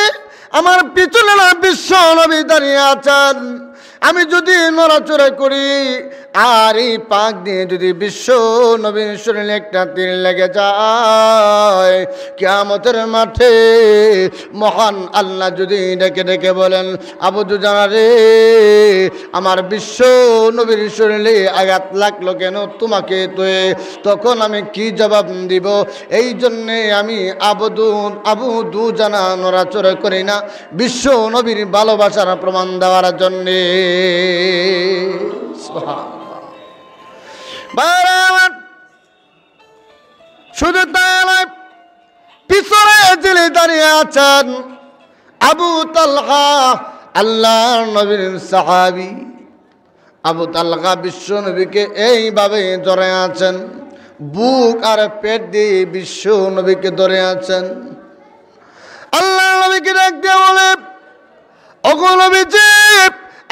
আমার পিছনে না বিশ্ব নবী দাঁড়িয়ে আছেন। আমি যদি নড়াচড়া করি আর এই পাক দিয়ে যদি বিশ্ব নবীর শরীরে একটা তীর লেগে যায়, কিয়ামতের মাঠে মহান আল্লাহ যদি ডেকে ডেকে বলেন, আবু দুজানা রে আমার বিশ্ব নবীর শরীরে আঘাত লাগলো কেন তোমাকে? তখন আমি কি জবাব দিব? এই জন্যে আমি আবু দুজানা নড়াচড়া করি না, বিশ্ব নবীর ভালোবাসার প্রমাণ দেওয়ার জন্যে। শুধু তাই নয়, পিছনে যিনি দাঁড়িয়ে আছেন আবু তালহা আল্লাহর নবীর সাহাবী আবু তালহা বিশ্ব নবীকে এইভাবে ধরে আছেন, বুক আর পেট দিয়ে বিশ্ব নবীকে ধরে আছেন। আল্লাহর নবীকে ডাক দিয়ে বলে, ওগো নবীজি,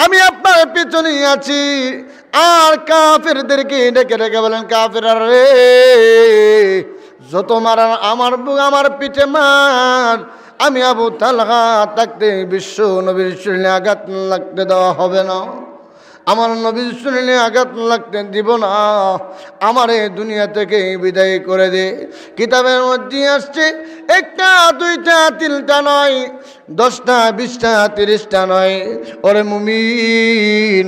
আমি আপনার পিছনে আছি। আর কাফেরদেরকে ডেকে ডেকে বলেন, কাফেররা রে, যত মারার আমার বুক আমার পিঠে মার, আমি আবু তালহা থাকতে বিশ্ব নবীর শরীরে আঘাত লাগতে দেওয়া হবে না, আমার নবীর শরীরে আঘাত লাগতে দিব না, আমার এই দুনিয়া থেকে বিদায় করে দে। কিতাবের মধ্যে আসছে, একটা দুইটা তিনটা নয়, 10টা 20টা 30টা নয়, ওরে মুমিন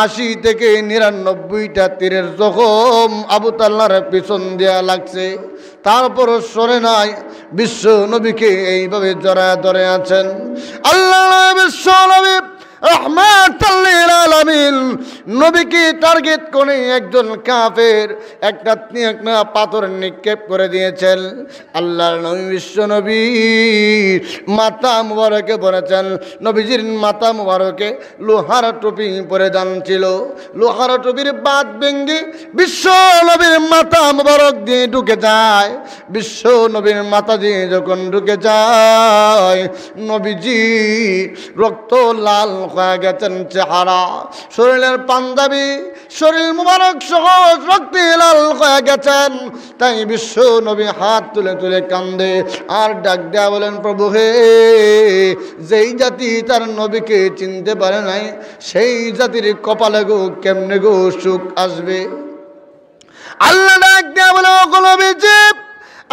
80 থেকে 99টা তীরের জখম আবু তালহার পিছন দেয়া লাগছে, তারপরও সরে নাই, বিশ্ব নবীকে এইভাবে জড়ায় ধরে আছেন। আল্লাহ বিশ্ব নবী রাহমাতাল লিল আলামিন নবীকে টার্গেট করে একজন কাফের একটা পাথর নিক্ষেপ করে দিয়েছেন। আল্লাহর নবী বিশ্ব নবী মাথা মুবারকে পরেছেন, নবীজির মাথা মুবারকে লোহার টুপি পরিধান ছিল, লোহার টুপির বাদ ভেঙে বিশ্ব নবীর মাথা মুবারক দিয়ে ঢুকে যায়। বিশ্ব নবীর মাথা দিয়ে যখন ঢুকে যায়, নবীজি রক্ত লাল হয়ে গেছেন চেহারা, শরীরের পাঞ্জাবি শরীর মুবারক সহ রক্তে লাল হয়ে গেছেন। তাই বিশ্ব নবী হাত তুলে তুলে কান্দে আর ডাক দেয়া বলেন, প্রভু হে, যেই জাতি তার নবীকে চিনতে পারে নাই, সেই জাতির কপালে গো কেমনে গো সুখ আসবে। আল্লাহ ডাক দেয়া বলে, ওগো নবীজি,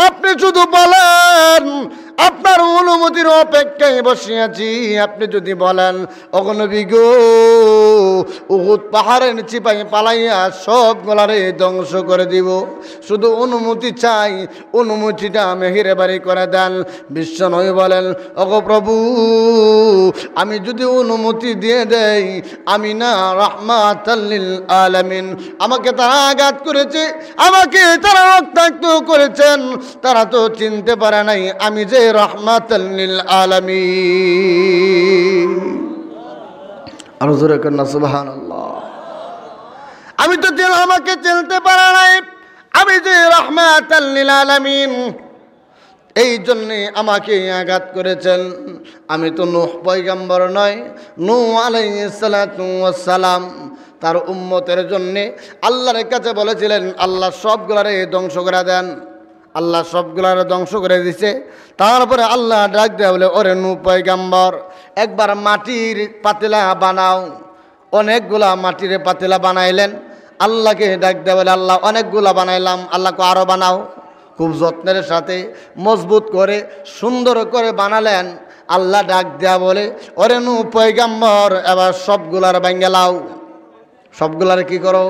আপনি শুধু বলেন, আপনার অনুমতির অপেক্ষায় বসে আছি, আপনি যদি বলেন, ওগো নবী গো, উহুদ পাহাড়ের চিপাই পালাইয়া সব গলারে ধ্বংস করে দিব, শুধু অনুমতি চাই, অনুমতিটা মেহেরে বাড়ি করে দেন। বিশ্ব নবী বলেন, ওগো প্রভু, আমি যদি অনুমতি দিয়ে দেই, আমি না রাহমাতাল লিল আলামিন, আমাকে তারা আঘাত করেছে, আমাকে তারা রক্তাক্ত করেছেন, তারা তো চিনতে পারে নাই আমি যে রাহমাতাল লিল আলামিন। আর জোরে কন্যা সুবহানাল্লাহ। আমি তো আমাকে চিনতে পারে নাই আমি যে রাহমাতাল লিল আলামিন, এই জন্যে আমাকে আঘাত করেছেন। আমি তো নূহ পয়গম্বর নয়, নূহ আলাইহিস সালাতু ওয়াস সালাম তার উম্মতের জন্যে আল্লাহর কাছে বলেছিলেন, আল্লাহ সবগুলারে ধ্বংস করে দেন। আল্লাহ সবগুলারে ধ্বংস করে দিছে। তারপরে আল্লাহ ডাক দেয়া বলে, ওরে নূহ পয়গম্বর, একবার মাটির পাতিলা বানাও। অনেকগুলা মাটির পাতিলা বানাইলেন। আল্লাহকে ডাক দেয়া বলে, আল্লাহ অনেকগুলা বানাইলাম, আল্লাহকে আরও বানাও। খুব যত্নের সাথে মজবুত করে সুন্দর করে বানালেন। আল্লাহ ডাক দেয়া বলে, ওরে নূহ পয়গম্বর, এবার সবগুলার ভাঙ্গা লাও। সবগুলার কি করো?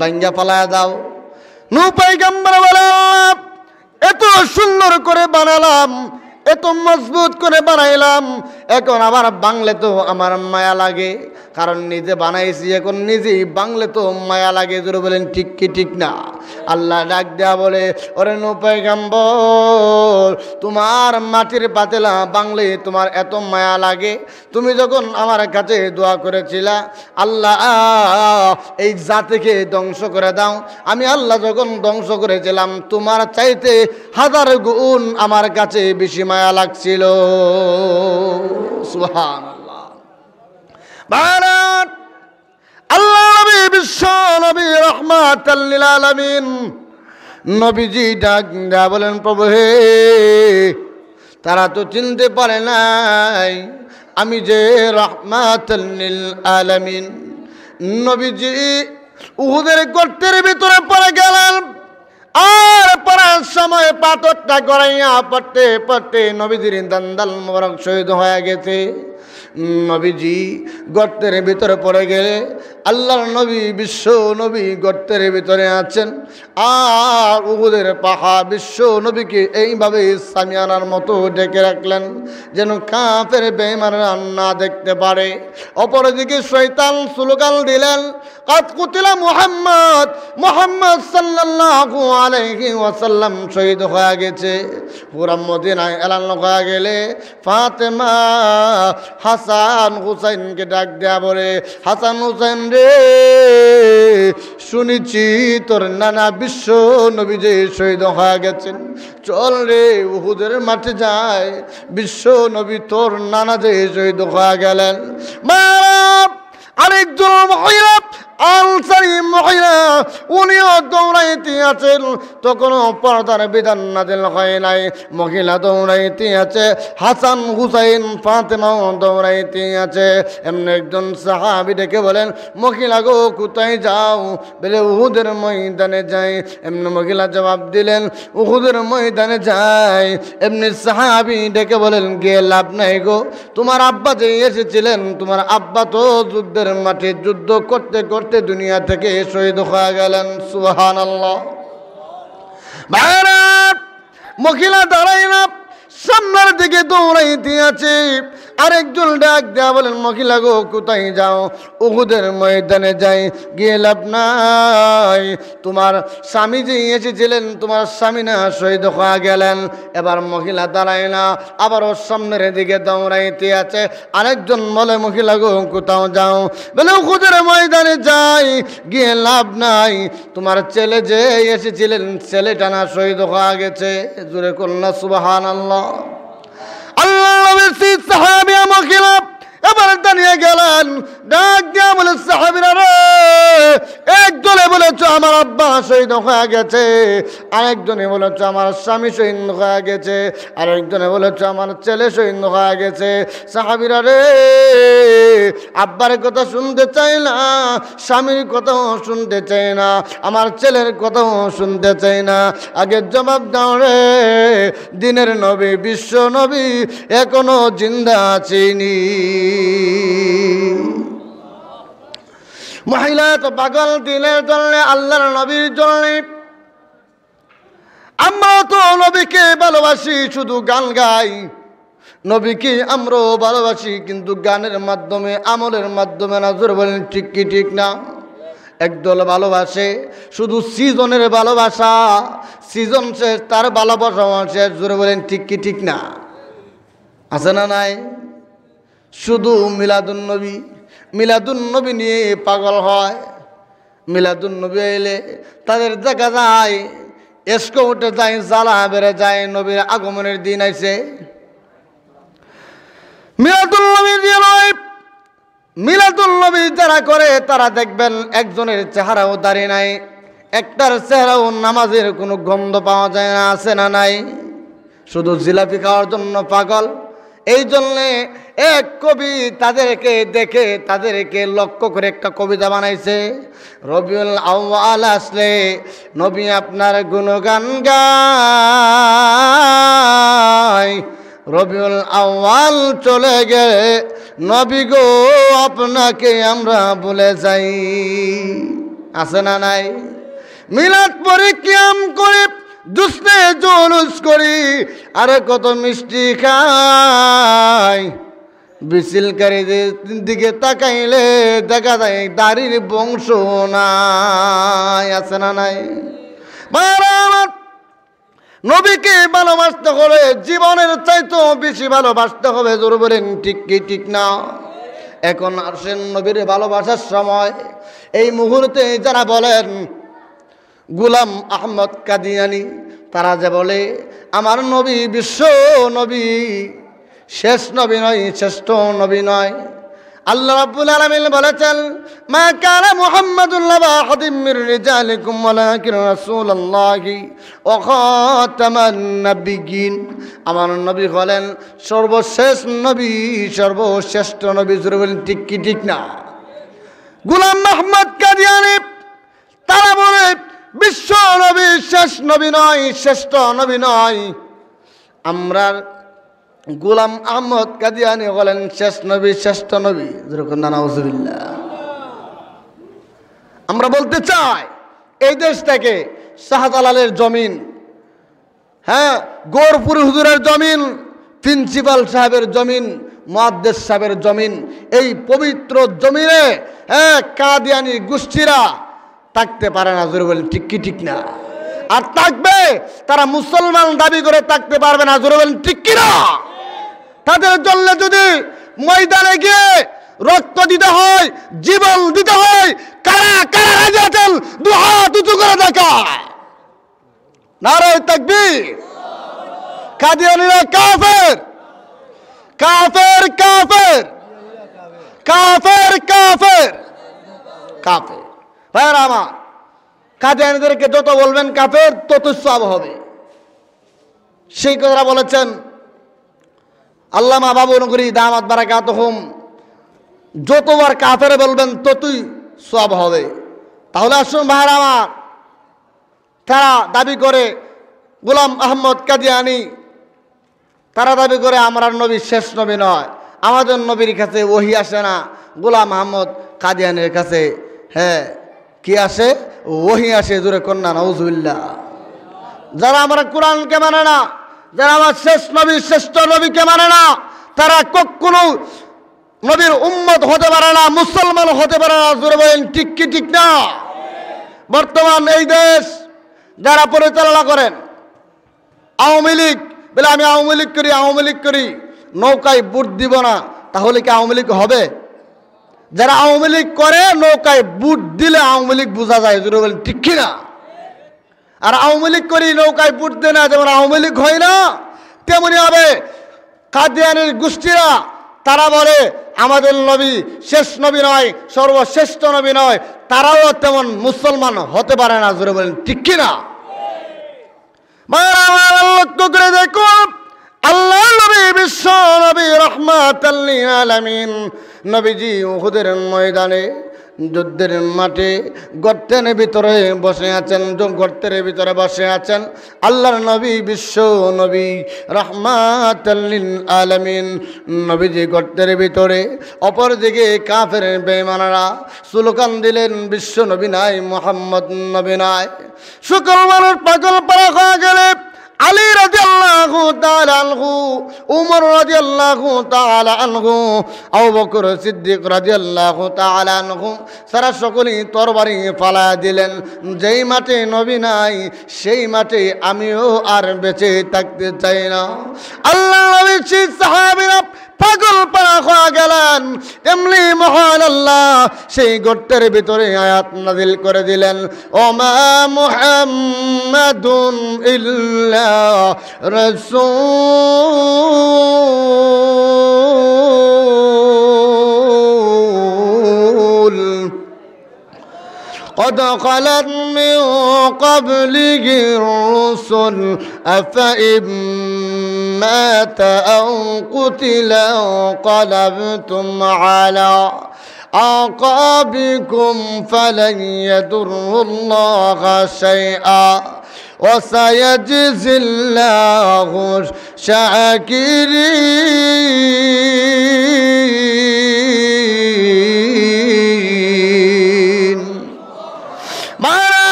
ভাঙ্গা পালায়া দাও। নূহ পয়গম্বর বলে, এত সুন্দর করে বানালাম, এত মজবুত করে বানাইলাম, এখন আবার বাংলে তো আমার মায়া লাগে, কারণ নিজে বানাইছি, এখন নিজেই বাংলে তো মায়া লাগে। জোরে বলেন ঠিক কি ঠিক না? আল্লাহ ডাক দেয়া বলে, ওরে নূহ পয়গম্বর, তোমার মাটির পাতিলা বাংলে তোমার এত মায়া লাগে, তুমি যখন আমার কাছে দোয়া করেছিলা, আল্লাহ এই জাতিকে ধ্বংস করে দাও, আমি আল্লাহ যখন ধ্বংস করেছিলাম, তোমার চাইতে 1000 গুণ আমার কাছে বেশি মায়া লাগছিল। সুবহানাল্লাহ। ভারত আল্লাহ নবী বিশ্ব নবী রাহমাতাল লিল আলামিন নবীজি ডাক দেয়া বলেন, প্রভু হে, তারা তো চিনতে পারে নাই আমি যে রাহমাতাল লিল আলামিন। নবীজি উহুদের গর্তের ভিতরে পড়ে গেলেন। আর পড়ার সময় পাথরটা গড়াইয়া পড়তে পড়তে নবীজির দান্দাল মোবারক শহীদ হয়ে গেছে। নবীজি গর্তের ভিতরে পড়ে গেলে আল্লাহর নবী বিশ্ব নবী গর্তের ভিতরে আছেন। আর উহুদের পাহাড় বিশ্ব নবীকে এইভাবে সামিয়ানার মতো ডেকে রাখলেন, যেন কাফের বেঈমানরা না দেখতে পারে। অপরদিকে শয়তান স্লোগান দিলেন, কাদ কুতিলা মুহাম্মদ, মুহাম্মদ সাল্লাল্লাহু আলাইহি ওয়াসাল্লাম শহীদ হয়ে গেছে। পুরা মদিনায় এলান হয়ে গেলে ফাতেমা হাসান হুসাইনকে ডাক দেয়া বলে, হাসান হুসাইন রে, শুনেছি তোর নানা বিশ্ব নবী যে শহীদ হয়ে গেছেন, চল রে উহুদের মাঠে যায়, বিশ্ব নবী তোর নানা যে শহীদ হয়ে গেলেন। আরেকজন মহিলা আনসারী মহিলা, উনিও দৌড়াইতে আছেন, তখনও পর্দার বিধান নাযিল হয় নাই, মহিলা দৌড়াইতে আছে, হাসান হুসাইন ফাতেমাও দৌড়াইতে আছে। এমনি একজন সাহাবী ডেকে বলেন, মহিলা গো কোথায় যাও? বলে উহুদের ময়দানে যাই। এমনি মহিলা জবাব দিলেন, উহুদের ময়দানে যাই। এমনি সাহাবী ডেকে বলেন, গিয়ে লাভ নাই গো, তোমার আব্বা যে এসেছিলেন, তোমার আব্বা তো যুদ্ধের মাঠে যুদ্ধ করতে করতে দুনিয়া থেকে শহীদ হয়ে গেলেন। সুবহানাল্লাহ। মহিলা দাঁড়াই না, সামনের দিকে দৌড়াইতে আছে। আরেকজন ডাক দেয়া বলেন, মহিলা গো কোথায় যাও? উহুদের ময়দানে যাই। গিয়ে লাভ নাই, তোমার স্বামী যে এসেছিলেন, তোমার স্বামী না শহীদ হয়ে গেলেন। এবার মহিলা দাঁড়ায় না, আবারও সামনের দিকে দৌড়াইতে আছে। আরেকজন বলে, মহিলা গো কোথাও যাও? বলে উহুদের ময়দানে যাই। গিয়ে লাভ নাই, তোমার ছেলে যে এসেছিলেন, ছেলেটা না শহীদ হয়ে গেছে। জোরে কন্যা সুবহানাল্লাহ। আল্লাহ নবীর সাহাবী মহিলা এবার দাঁড়িয়ে গেলেন, ডাক দিয়া বলে, সাহাবীরা রে, একজনে বলেছ আমার আব্বা শহীদ হয়ে গেছে, আরেকজনে বলেছ আমার স্বামী শহীদ হয়ে গেছে, আরেকজনে বলেছ আমার ছেলে শহীদ হয়ে গেছে। সাহাবীরা রে, আব্বার কথা শুনতে চাই না, স্বামীর কথাও শুনতে চাই না, আমার ছেলের কথাও শুনতে চাই না, আগে জবাব দাও রে, দিনের নবী বিশ্ব নবী এখনো জিন্দা আছেনি? মহিলা তো পাগল দিলের জন্য, আল্লাহর নবীর জন্য। আমরা তো নবীকে ভালোবাসি, শুধু গান গাই। নবীকে আমরাও ভালোবাসি, কিন্তু গানের মাধ্যমে, আমলের মাধ্যমে না। জোরে বলেন ঠিক কি ঠিক না? একদল ভালোবাসে শুধু সিজনের ভালোবাসা, সিজন শেষ তার ভালোবাসা শেষ। জোরে বলেন ঠিক কি ঠিক না? আছে না নাই? শুধু মিলাদুন্নবী, মিলাদুন্নবী নিয়ে পাগল হয়। মিলাদুন্নবী এলে তাদের দেখা যায় এসকো উঠে যায়, জ্বালা বেড়ে যায়। নবীর আগমনের দিন আইছে, মিলাদুন্নবী দিয়ে নয়। মিলাদুন্নবী যারা করে তারা দেখবেন একজনের চেহারাও দাঁড়িয়ে নাই, একটার চেহারাও নামাজের কোনো গন্ধ পাওয়া যায় না। আছে না নাই? শুধু জিলাপি খাওয়ার জন্য পাগল। এই জন্যে এক কবি তাদেরকে দেখে, তাদেরকে লক্ষ্য করে একটা কবিতা বানাইছে। রবিউল আউয়াল আসলে নবী আপনার গুণগান গায়, রবিউল আউয়াল চলে গেলে নবী গো আপনাকে আমরা ভুলে যাই। আছে না নাই? মিলাদ পরে কিয়াম করে, দুসনে জুলুস করি, আরে কত মিষ্টি খাই। বিশিলকারীদের দিকে তাকাইলে দেখা যায় দাড়ির বংশ নাই। আছে না নাই? নবীকে ভালোবাসতে হলে জীবনের চাইতেও বেশি ভালোবাসতে হবে। জোর বলেন ঠিক কি ঠিক না? এখন আসেন নবীর ভালোবাসার সময়। এই মুহূর্তে যারা বলেন গোলাম আহমদ কাদিয়ানি, তারা যে বলে আমার নবী বিশ্ব নবী, শেষ নবী নয়, শ্রেষ্ঠ নবী নয়। আল্লাহ রাব্বুল আলামিন বলেছেন, মা কানা মুহাম্মাদুন লাবা আহাদিম মির রিজালিকুম ওয়ালাকিন রাসূলুল্লাহি ওয়া খাতামান নাবিয়্যিন। আমার নবী হলেন সর্বশেষ নবী, সর্বশ্রেষ্ঠ নবী। জোরে বলেন ঠিক কি ঠিক না? গোলাম আহমদ কাদিয়ানি তারা বলে বিশ্ব নবী শেষ নবী নয়, শ্রেষ্ঠ নবী নয়। আমরা গোলাম আহমদ কাদিয়ানি বলেন শেষ নবী, শ্রেষ্ঠ নবী। যেরকম নাউজুবিল্লাহ। আমরা বলতে চাই এই দেশ থেকে শাহজালালের জমিন, হ্যাঁ, গৌরপুর হুজুরের জমিন, প্রিন্সিপাল সাহেবের জমিন, মুহাদ্দিস সাহেবের জমিন, এই পবিত্র জমিনে কাদিয়ানি গোষ্ঠীরা থাকতে পারে না। জোরে বলেন ঠিক কি ঠিক না? আর থাকবে তারা মুসলমান দাবি করে থাকতে পারবে না। জোরে বলেন ঠিক কিনা? তাদের জন্য যদি ময়দানে গিয়ে রক্ত দিতে হয়, জীবন দিতে হয়, কারা কারা রাজি আছেন দু হাত উঁচু করে দেখায়। নারে তাকবীর। কাদিয়ানীরা কাফের, কাফের, কাফের, কাফের, কাফের, কাফের। ভাইরা আমার, কাদিয়ানীদেরকে যত বলবেন কাফের তত সওয়াব হবে। সেই কথা বলেছেন আল্লামা বাবু নগরী দামাত বারাকাতুহুম, যতবার কাফের বলবেন ততই সওয়াব হবে। তাহলে আসুন ভাইরা আমার, তারা দাবি করে গোলাম আহমদ কাদিয়ানী, তারা দাবি করে আমরা নবী শেষ নবী নয়, আমাদের নবীর কাছে ওহী আসে না, গোলাম আহমদ কাদিয়ানীর কাছে হ্যাঁ কি আসে? ওহী আসে। জোরে কন্যা নাউজুবিল্লাহ। যারা আমরা কোরআনকে মানে না, যারা আমার শেষ নবী শ্রেষ্ঠ নবীকে মানে না, তারা কখনো নবীর উম্মত হতে পারে না, মুসলমান হতে পারে না। জোরে বলেন ঠিক কি ঠিক না? বর্তমান এই দেশ যারা পরিচালনা করেন, আওয়ামী লীগ বলে আমি আওয়ামী লীগ করি, আওয়ামী লীগ করি, নৌকায় বুট দিব না, তাহলে কি আওয়ামী লীগ হবে? যারা আওয়ামী লীগ করে নৌকায় বুট দিলে আওয়ামী লীগ বোঝা যায়। জোরে বলেন ঠিক কি না? আর আওয়ামী লীগ করি নৌকায় বুট দেয় না, যেমন আওয়ামী লীগ হয় না, তেমনি হবে কাদিয়ানীর গোষ্ঠীরা। তারা বলে আমাদের নবী শেষ নবী নয়, সর্বশ্রেষ্ঠ নবী নয়, তারাও তেমন মুসলমান হতে পারে না। জোরে বলেন ঠিক কি না? লক্ষ্য করে দেখুন, আল্লাহ নবী বিশ্ব নবী রাহমাতাল লিল আলামিন নবীজি উহুদের ময়দানে যুদ্ধের মাঠে গর্তের ভিতরে বসে আছেন, গর্তের ভিতরে বসে আছেন আল্লাহর নবী বিশ্ব নবী রাহমাতাল লিল আলামিন নবীজি গর্তের ভিতরে। অপরদিকে কাফের বেঈমানরা স্লোগান দিলেন বিশ্ব নবী নাই, মুহাম্মদ নবী নাই। সকল মানুষ পাগল পারা হয়ে গেলে আলী রাদিয়াল্লাহু তাআলা আনহু, উমর রাদিয়াল্লাহু তাআলা আনহু, আবু বকর সিদ্দিক রাদিয়াল্লাহু তাআলা আনহু, সারা সকলেই তরবারি ফালা দিলেন। যেই মাঠে নবী নাই সেই মাঠে আমিও আর বেঁচে থাকতে চাই না। আল্লাহ নবীর সাহাবীরা পাগল পারা হয়ে গেলেন। এমনি মহান আল্লাহ সেই গর্তের ভিতরে আয়াত নাযিল করে দিলেন, ওমা মুহাম্মাদুন ইল্লা রাসূল قد خلت من قبله الرسل أفإن مات أو قتل انقلبتم على أعقابكم فلن يضروا الله شيئا وسيجزي الله الشاكرين।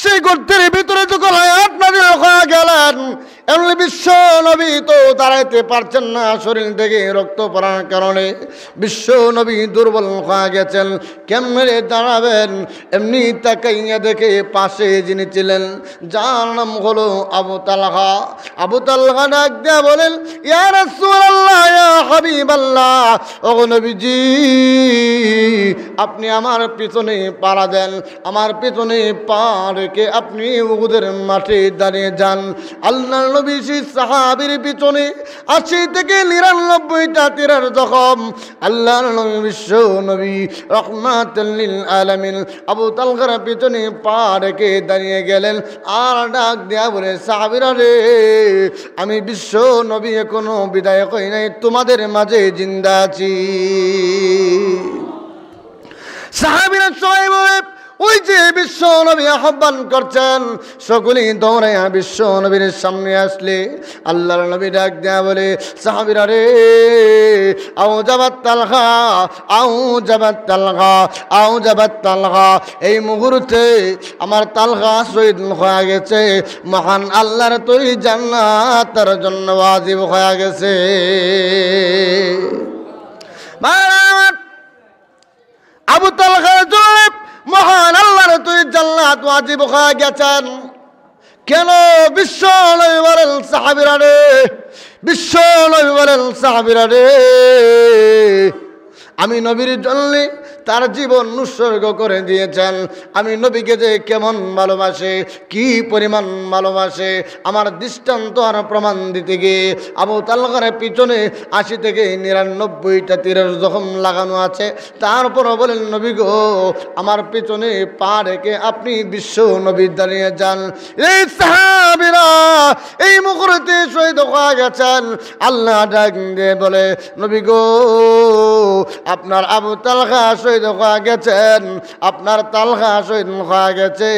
সেই গর্তের ভিতরে যখন আয়াত নাযিল হয়ে গেলেন, এমনি বিশ্ব নবী তো দাঁড়াইতে পারছেন না, শরীর থেকে রক্ত পড়ার কারণে বিশ্ব নবী দুর্বল হয়ে গেছেন। কেমনে দাঁড়াবেন? এমনি তাকাইয়া দেখে পাশে যিনি ছিলেন, যার নাম হলো আবু তালহা। আবু তালহা ডাক দিয়া বলেন, ইয়া রাসূলুল্লাহ, ইয়া হাবিবাল্লাহ, ও নবীজি আপনি আমার পিছনে পাড়া দেন, আমার পিছনে পা রেখে আপনি উহুদের মাঠে দাঁড়িয়ে যান। আল্লাহ নবী সেই সাহাবীর পিছনে 80 থেকে 99টা তীরের জখম। আল্লাহর নবী বিশ্ব নবী রাহমাতুল লিল আলামিন আবু তালহার পিছনে পা রেখে দাঁড়িয়ে গেলেন। আর ডাক দেয়া বলে, সাহাবীরা রে, আমি বিশ্ব নবী এখনো বিদায় হই নাই, তোমাদের মাঝে জিন্দা আছি। সাহাবীরা সবাই বলে, ওই যে বিশ্ব নবী আহ্বান করছেন, সকলেই দৌড়াইয়া বিশ্ব নবীর সামনে আসলে আল্লাহর নবী ডাক দেয়া বলে, সাহাবীরা রে, আও জাবাত তালহা, আও জাবাত তালহা, আও জাবাত তালহা, এই মুহূর্তে আমার তালহা শহীদ হয়ে গেছে, মহান আল্লাহর তৈরি জান্নাত তার জন্য ওয়াজিব হয়ে গেছে। আবু তালহা জয় মহান আল্লাহর তৈরি জান্নাত ওয়াজিব হয়ে গেছেন। কেন? বিশ্ব নবী বলেন সাহাবীরা রে, বিশ্ব নবী বলেন সাহাবীরা রে, আমি নবীর জন্য তার জীবন উৎসর্গ করে দিয়েছেন। আমি নবীকে যে কেমন ভালোবাসে, কি পরিমাণ ভালোবাসে, আমার দৃষ্টান্ত আর প্রমাণ দিতে গিয়ে আবু তালহার পিছনে 80 থেকে 99টা তীরের জখম লাগানো আছে। তারপরও বলেন নবী গো, আমার পিছনে পা রেখে আপনি বিশ্ব নবী দাঁড়িয়ে যান। এই সাহাবীরা এই মুহূর্তে শহীদ হয়ে গেছেন। আল্লাহ ডাক দিয়ে বলে নবী গো, আপনার আবু তালহা শহীদ হয়ে গেছেন, আপনার তালহা শহীদ হয়ে গেছে,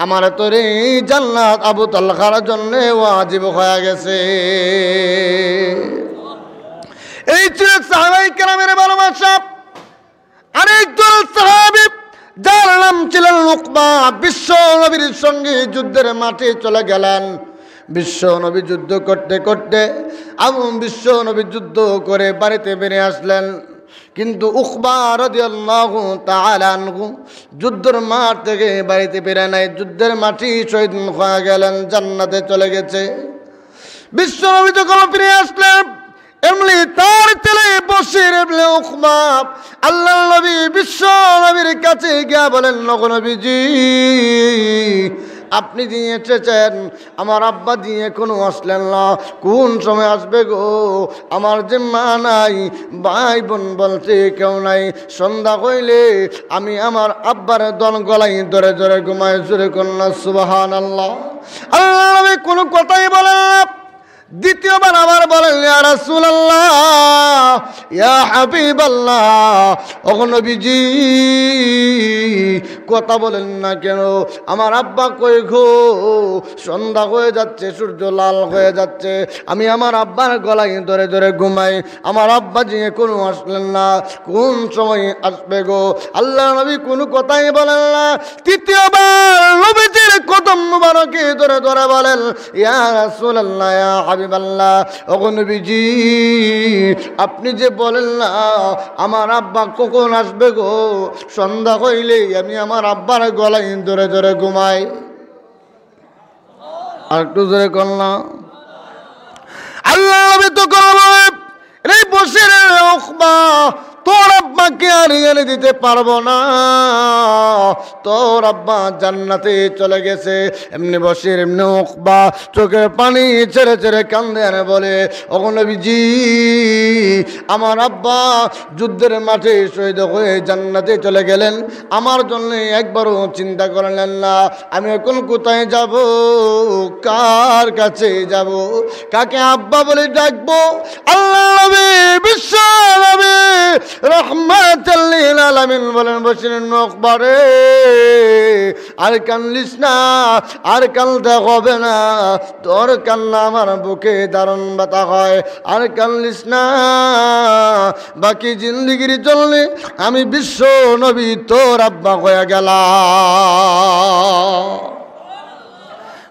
আমার তোর এই জান্নাত আবু তালহার জন্য ওয়াজিব হয়ে গেছে। এই ছিল সাহাবায়ে কেরামের ভালোবাসা। আরেকজন সাহাবী যার নাম ছিলেন উকবা, বিশ্ব নবীর সঙ্গে যুদ্ধের মাঠে চলে গেলেন। বিশ্ব নবী যুদ্ধ করতে করতে বিশ্ব নবী যুদ্ধ করে বাড়িতে বেরিয়ে আসলেন। কিন্তু উকবা রাদিয়াল্লাহু তাআলা আনহু যুদ্ধের মাঠ থেকে বাড়িতে বের নাই, যুদ্ধের মাঠেই শহীদ হয়ে গেলেন, জান্নাতে চলে গেছে। বিশ্ব নবী যখন ফিরে আসলেন, এমনি তার ছেলে বশির ইবনে উকবা আল্লাহর নবী বিশ্ব নবীর কাছে গিয়ে বলেন, নবীজি আপনি দিয়ে এসেছেন, আমার আব্বা দিয়ে এখনো আসলেন না, কোন সময় আসবে গো? আমার যে মা নাই, ভাই বোন বলতে কেউ নাই, সন্ধ্যা হইলে আমি আমার আব্বার দল গলাই ধরে ধরে ঘুমাই। জোরে কন্যা সুবহানাল্লাহ। আল্লাহ নবী কোনো কথাই বলেন না। দ্বিতীয়বার আবার বলেন, ইয়া রাসূলুল্লাহ, ইয়া হাবিবাল্লাহ, ওগো নবীজি কথা বলেন না কেন? আমার আব্বা কই গো? সন্ধ্যা হয়ে যাচ্ছে, সূর্য লাল হয়ে যাচ্ছে, আমি আমার আব্বার গলায় ধরে ধরে ঘুমাই, আমার আব্বা জি এখনো আসলেন না, কোন সময় আসবে গো? আল্লাহ নবী কোনো কথাই বলেন না। তৃতীয়বার নবীজির কদম মুবারকে ধরে ধরে বলেন, ইয়া রাসূলুল্লাহ, ইয়া হাবিবাল্লাহ, ওগো নবীজি আপনি যে বলেন না আমার আব্বা কখন আসবে গো? সন্ধ্যা হইলেই আমি আমার আব্বার গলায় ধরে ধরে ঘুমাই। আর একটু ধরে করলা। আল্লাহ নবী তো করবে রে বশির উকবা, তোর আব্বাকে আর এনে দিতে পারবো না, তোর আব্বা জান্নাতে চলে গেছে। এমনি বশির ইবনে উকবা চোখের পানি ছেড়ে ছেড়ে কান্দে আর বলে, ওগো নবীজি আমার আব্বা যুদ্ধের মাঠে শহীদ হয়ে জান্নাতে চলে গেলেন, আমার জন্য একবারও চিন্তা করলেন না। আমি এখন কোথায় যাব, কার কাছে যাব, কাকে আব্বা বলে ডাকবো? আল্লাহ নবী বিশ্ব নবী রাহমাতুল লিল আলামিন বলেন, বশির ইবনে উকবা রে আর কান্দিস না, আর কান্দতে হবে না, তোর কান্না আমার বুকে দারুণ ব্যথা হয়, আর কান্দিস না, বাকি জিন্দেগির জন্য আমি বিশ্ব নবী তোর আব্বা হয়ে গেলাম।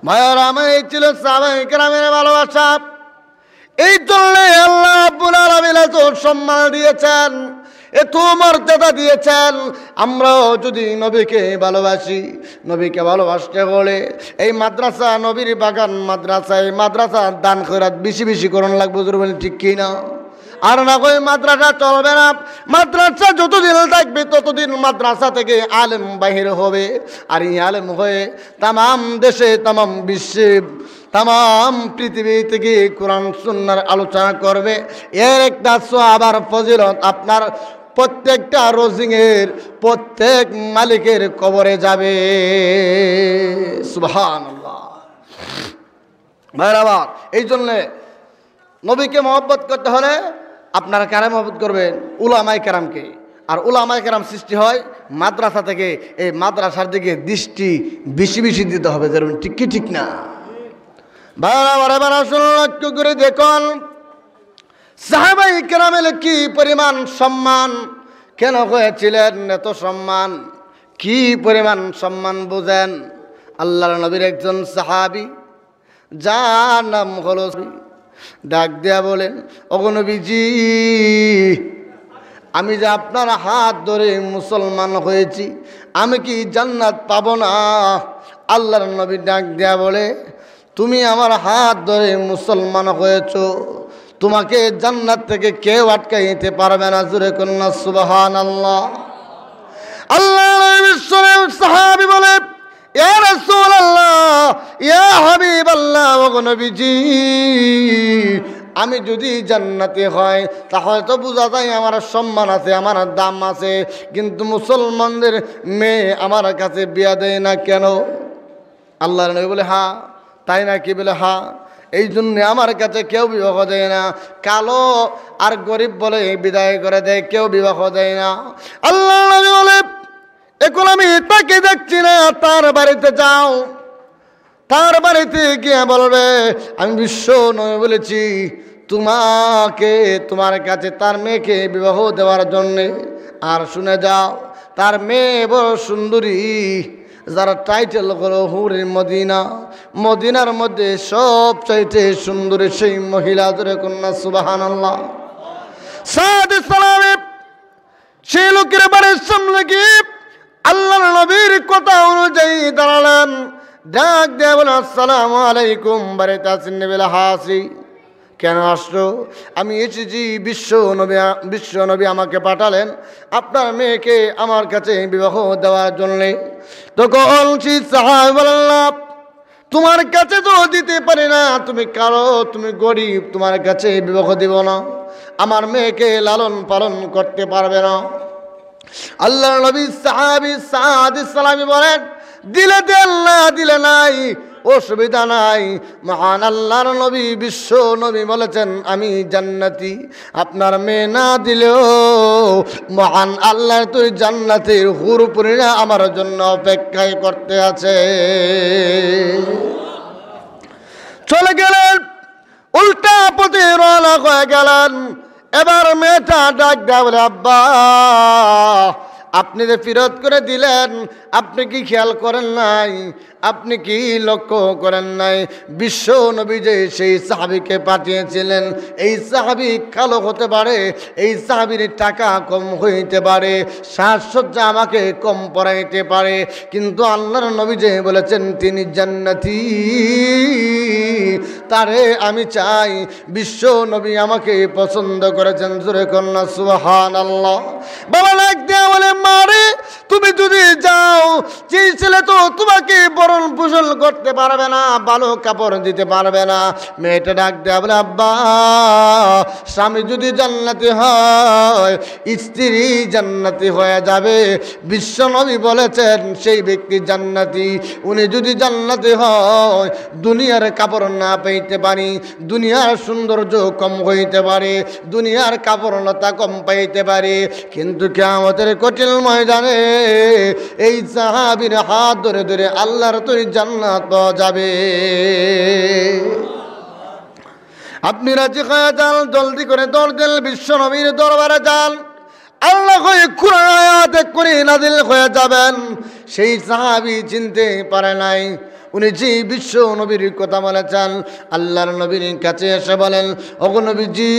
ভাইয়ার আমার এই ছিল সাহাবায়ে কেরামের ভালোবাসা। এই জন্য আল্লাহ রাব্বুল আলামিন এত সম্মান দিয়েছেন, এত মর্যাদা দিয়েছেন। আমরাও যদি নবীকে ভালোবাসি, নবীকে ভালোবাসতে হলে এই মাদ্রাসা নবীর বাগান মাদ্রাসা, এই মাদ্রাসা দান খয়রাত বেশি বেশি করণ লাগবে, ঠিক কি না? আর না কই মাদ্রাসা চলবে না। মাদ্রাসা যতদিন থাকবে ততদিন মাদ্রাসা থেকে আলেম বাহির হবে, আর এই আলেম হয়ে তামাম দেশে, তামাম বিশ্বে, তামাম পৃথিবী থেকে কোরআন সুন্নাহর আলোচনা করবে। এর একটা সওয়াব ফজিলত আপনার প্রত্যেকটা রোজিংয়ের প্রত্যেক মালিকের কবরে যাবে। সুবহানাল্লাহ। ভাইরা, এই জন্যে নবীকে মহব্বত করতে হলে আপনারা কারে মহব্বত করবেন? উলামায়ে কেরামকে। আর উলামায়ে কেরাম সৃষ্টি হয় মাদ্রাসা থেকে। এই মাদ্রাসার দিকে দৃষ্টি বেশি বেশি দিতে হবে, যেমন ঠিক কি ঠিক না? লক্ষ্য করে দেখুন সাহাবায়ে কেরামের কি পরিমাণ সম্মান, কেন হয়েছিলেন এত সম্মান, কি পরিমাণ সম্মান বুঝেন। আল্লাহর নবীর একজন সাহাবী যার নাম হলো, ডাক দেয়া বলেন, ওগো নবীজি আমি যে আপনার হাত ধরে মুসলমান হয়েছি, আমি কি জান্নাত পাবো না? আল্লাহর নবী ডাক দেয়া বলে, তুমি আমার হাত ধরে মুসলমান হয়েছো, তোমাকে জান্নাত থেকে কেউ আটকাইতে পারবে না। জোরে কন্যা সুবহানাল্লাহ। আল্লাহর সাহাবী বলে, ইয়া রাসূলুল্লাহ, ইয়া হাবিবাল্লাহ, ওগো নবীজি, আমি যদি জান্নাতি হয় তাহলে তো বোঝা যায় আমার সম্মান আছে, আমার দাম আছে, কিন্তু মুসলমানদের মেয়ে আমার কাছে বিয়া দেয় না কেন? আল্লাহর নবী বলে, হ্যাঁ তাই নাকি? বলে হ্যাঁ, এই জন্য আমার কাছে কেউ বিবাহ দেয় না। কালো আর গরিব বলে বিদায় করে দেয়, কেউ বিবাহ দেয় না। আল্লাহ নবী বলে, এখন আমি তাকে দেখছি না, তার বাড়িতে যাও, তার বাড়িতে গিয়ে বলবে আমি বিশ্ব নবী বলেছি তোমাকে, তোমার কাছে তার মেয়েকে বিবাহ দেওয়ার জন্যে। আর শুনে যাও, তার মেয়ে বড় সুন্দরী, যারা টাইটেল হলো হুরে মদিনা, মদিনার মধ্যে সবচাইতে সুন্দরী সেই মহিলা। ধরে কন্যা সুবহানাল্লাহ। সাদ সালামে সেই লোকের বাড়ির সামনে গিয়ে আল্লাহর নবীর কথা অনুযায়ী দাঁড়ালেন, ডাক দেয়া বলে, আসসালামু আলাইকুম, বাড়িতে আছেন? বলে হাসি। কেন আসলো? আমি এসেছি, বিশ্ব নবী আমাকে পাঠালেন আপনার মেয়েকে আমার কাছে বিবাহ দেওয়ার জন্যে। তখন সেই সাহাবী বললেন, তোমার কাছে তো দিতে পারি না, তুমি কারো, তুমি গরিব, তোমার কাছে বিবাহ দিব না, আমার মেয়েকে লালন পালন করতে পারবে না। আল্লাহর নবী সাহাবী সাদ সালামী বলেন, দিলে দেন, না দিলে নাই, অসুবিধা নাই। মহান আল্লাহর নবী বিশ্ব নবী বলেছেন আমি জান্নাতি, আপনার মেয়ে না দিলেও মহান আল্লাহর তুই জান্নাতের হুরপুরিরা আমার জন্য অপেক্ষায় করতে আছে। চলে গেলেন, উল্টা পথে রওনা হয়ে গেলেন। এবার মেয়েটা ডাক দেয়া বলে, আব্বা, আপনি যে ফিরত করে দিলেন, আপনি কি খেয়াল করেন নাই, আপনি কি লক্ষ্য করেন নাই, বিশ্ব নবী যে সেই সাহাবীকে পাঠিয়েছিলেন, এই সাহাবী কালো হতে পারে, এই সাহাবীর টাকা কম হইতে পারে, সাজসজ্জা আমাকে কম পড়াইতে পারে, কিন্তু আল্লাহর নবী যে বলেছেন তিনি জান্নাতি, তারে আমি চাই। বিশ্ব নবী আমাকে পছন্দ করেছেন। জোরে কন্যা সুবহানাল্লাহ। বাবা লাগ দেয়া বলে, মারে তুমি যদি যাও, যে ছেলে তো তোমাকে বরণ পোষণ করতে পারবে না, ভালো কাপড় দিতে পারবে না। মেয়েটা ডাক দেয়া বলে, আব্বা, স্বামী যদি জান্নাতি হয়, স্ত্রী জান্নাতি হয়ে যাবে। বিশ্ব নবী বলেছেন সেই ব্যক্তি জান্নাতি। উনি যদি জান্নাতি হয়, দুনিয়ার কাপড় না পাইতে পারি, দুনিয়ার সৌন্দর্য কম হইতে পারে, দুনিয়ার কাপড়লতা কম পাইতে পারে, কিন্তু কিয়ামতের কঠিন ময়দানে এই সাহাবীর হাত ধরে ধরে আল্লাহর তুই জান্নাত পাওয়া যাবে। আপনি রাজি হয়ে যান, জলদি করে দৌড় দেন, বিশ্ব নবীর দরবারে যান, আল্লাহ হয়ে কুরআন আয়াত করে নাযিল হয়ে যাবেন। সেই সাহাবী চিনতে পারে নাই উনি যে বিশ্ব নবীর কথা বলেছেন। আল্লাহর নবীর কাছে এসে বলেন, ওগো নবীজি,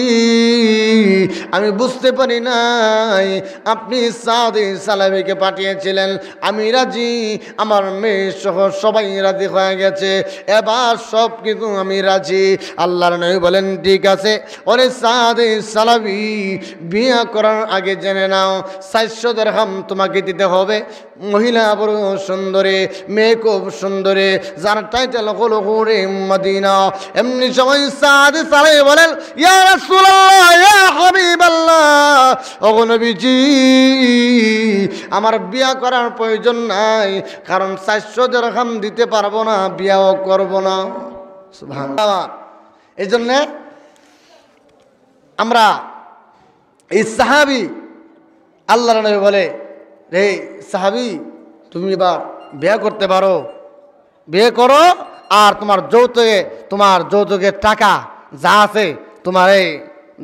আমি বুঝতে পারি নাই আপনি সাদ সালামীকে পাঠিয়েছিলেন, আমি রাজি, আমার মেয়ে সহ সবাই রাজি হয়ে গেছে, এবার সব কিছু আমি রাজি। আল্লাহর নবী বলেন, ঠিক আছে, ওরে সাদ সালামী, বিয়ে করার আগে জেনে নাও 400 দিরহাম তোমাকে দিতে হবে। মহিলা বড় সুন্দরী, মেয়ে খুব সুন্দরী, যার টাইটেল হলো হুরে মদিনা। এমনি সময় সাদ সালামী বলেন, ইয়া রাসূলুল্লাহ, ইয়া হাবিবাল্লাহ, ওগো নবীজি, আমার বিয়া করার প্রয়োজন নাই, কারণ 400 দিরহাম দিতে পারবো না, বিয়াও করব না। সুবহানাল্লাহ। এই জন্যে আমরা এই সাহাবী, আল্লাহর নবী বলে, রে সাহাবী, তুমি এবার বিয়ে করতে পারো, বিয়ে করো, আর তোমার যৌতুকের টাকা যা আছে, তোমার এই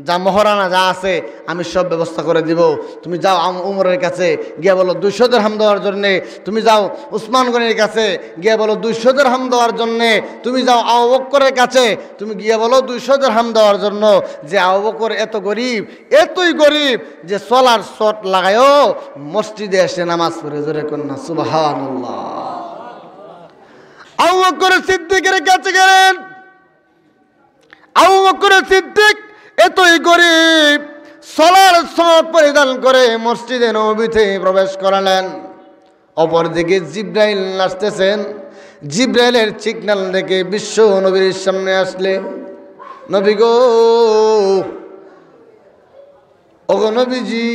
যা মহারানা যা আছে, আমি সব ব্যবস্থা করে দিব। তুমি যাও উমরের কাছে গিয়ে বলো 200 দিরহাম দেওয়ার জন্যে, তুমি যাও উসমান গনির কাছে গিয়ে বলো 200 দিরহাম দেওয়ার জন্যে, তুমি যাও আবু বকরের কাছে, তুমি গিয়ে বলো 200 দিরহাম দেওয়ার জন্য। যে আবু বকর এতই গরিব যে সোলার শট লাগায়ও মসজিদে এসে নামাজ পড়ে। জোরে কন্যা সুবহানাল্লাহ। আবু বকর সিদ্দিকের কাছে গেলেন। আবু বকর সিদ্দিক এতই গরিব, সলার সনদ পরিধান করে মসজিদে নববীতে প্রবেশ করালেন। অপরদিকে জিব্রাইল আসতেছেন। জিব্রাইলের সিগন্যাল দেখে বিশ্ব নবীর সামনে আসলে, নবী গো, ওগো নবীজি,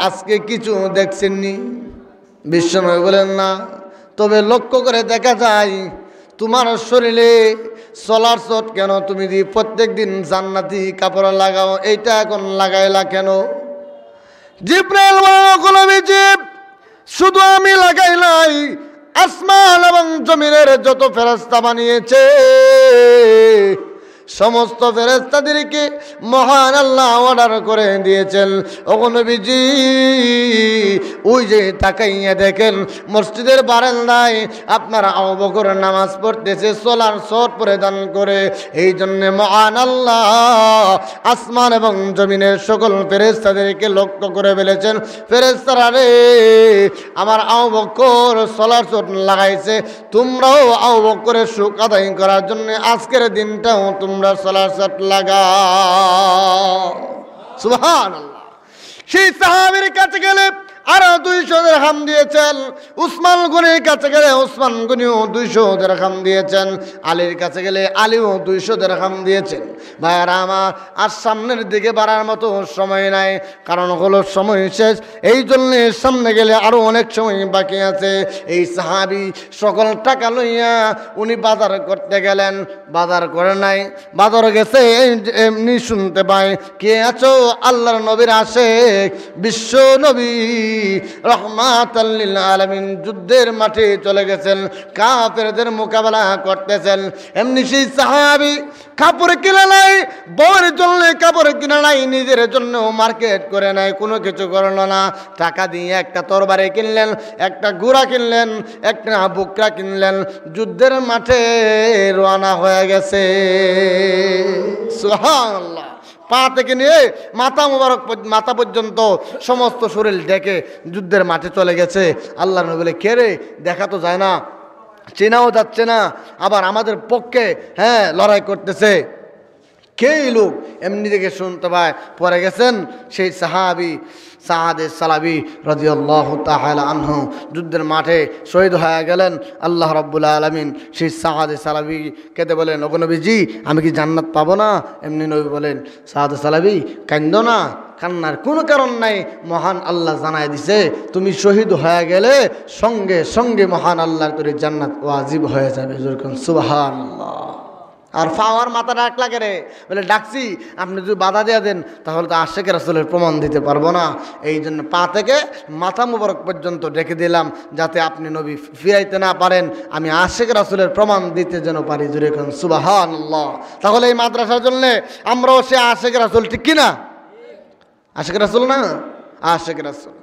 আজকে কিছু দেখছেননি? বিশ্বনবী বলেন না, তবে লক্ষ্য করে দেখা যায় তোমার শরীরে সলার চট কেন? তুমি যে প্রত্যেক দিন জান্নাতি কাপড় লাগাও, এইটা এখন লাগাইলা কেন? জিব্রাইল বলেন, নবীজি, শুধু আমি লাগাই নাই, আসমান এবং জমিনের যত ফেরেশতা বানিয়েছে সমস্ত ফেরেশতাদেরকে মহান আল্লাহ অর্ডার করে দিয়েছেন। ওগো নবীজি, ওই যে তাকাইয়া দেখেন মসজিদের বারান্দায় আপনার আবু বকর নামাজ পড়তেছে সোলার শট পরিধান করে। এই জন্য মহান আল্লাহ আসমান এবং জমিনের সকল ফেরেশতাদেরকে লক্ষ্য করে ফেলেছেন, ফেরেশতারা রে, আমার আবু বকর সোলার শট লাগাইছে, তোমরাও আবু বকরের সুখ আদায় করার জন্য আজকের দিনটাও তোমরা সলার শট লাগাও। সুবহানাল্লাহ। সেই সাহাবীর কাছে গেলে আরো 200 দিরহাম দিয়েছেন। উসমান গনির কাছে গেলে উসমান গনিও 200 দিরহাম দিয়েছেন। আলীর কাছে গেলে আলীও 200 দিরহাম দিয়েছেন। ভাইরা আমার, আর সামনের দিকে বাড়ার মতো সময় নাই, কারণ হলো সময় শেষ। এই জন্য সামনে গেলে আরো অনেক সময় বাকি আছে। এই সাহাবী সকল টাকা লইয়া উনি বাজার করতে গেলেন, বাজার করে নাই, বাজার গেছে এমনি শুনতে পায়, কে আছো? আল্লাহর নবীর আশিক বিশ্ব নবী রহমাতাল লিল আলামিন যুদ্ধের মাঠে চলে গেছেন, কাফেরদের মোকাবেলা করতেছেন। এমনি সেই সাহাবী কাপড় কিনে নাই, বউয়ের জন্য কাপড় কিনে নাই, নিজের জন্য মার্কেট করে নাই, কোনো কিছু করলো না। টাকা দিয়ে একটা তরবারি কিনলেন, একটা ঘোড়া কিনলেন, একটা বুকরা কিনলেন, যুদ্ধের মাঠে রওনা হয়ে গেছে। সুবহানাল্লাহ। পা থেকে নিয়ে মাথা মুবারক মাথা পর্যন্ত সমস্ত শরীর ঢেকে যুদ্ধের মাঠে চলে গেছে। আল্লাহ নবী বলে, কে রে? দেখা তো যায় না, চেনাও যাচ্ছে না, আবার আমাদের পক্ষে লড়াই করতেছে, কে লোক? এমনি দেখে শুনতে পায় পরে গেছেন সেই সাহাবী সাআদ সালাবি রাদিয়াল্লাহু তাআলা আনহু, যুদ্ধের মাঠে শহীদ হয়ে গেলেন। আল্লাহ রাব্বুল আলামিন সেই সাআদ সালাবি কেঁদে বলেন, ওগো নবীজি, আমি কি জান্নাত পাবো না? এমনি নবী বলেন, সাআদ সালাবি, কান্দো না, কান্নার কোনো কারণ নাই, মহান আল্লাহ জানায় দিছে তুমি শহীদ হয়ে গেলে সঙ্গে সঙ্গে মহান আল্লাহর তোর জান্নাত ওয়াজিব হয়ে যাবে। সুবহানাল্লাহ। আর ফাওয়ার মাথা ডাক লাগে রে, বলে ডাকছি, আপনি যদি বাধা দিয়ে দেন তাহলে তো আশিকের রাসূলের প্রমাণ দিতে পারবো না। এই জন্য পা থেকে মাথা মুবারক পর্যন্ত ডেকে দিলাম, যাতে আপনি নবী ফিরাইতে না পারেন, আমি আশিকের রাসূলের প্রমাণ দিতে যেন পারি। জোরে কোন সুবহানাল্লাহ। তাহলে এই মাদ্রাসার জন্য আমরাও সে আশিকের রাসূল, ঠিক কিনা? আশিকের রাসূল না, আশিকের রাসূল।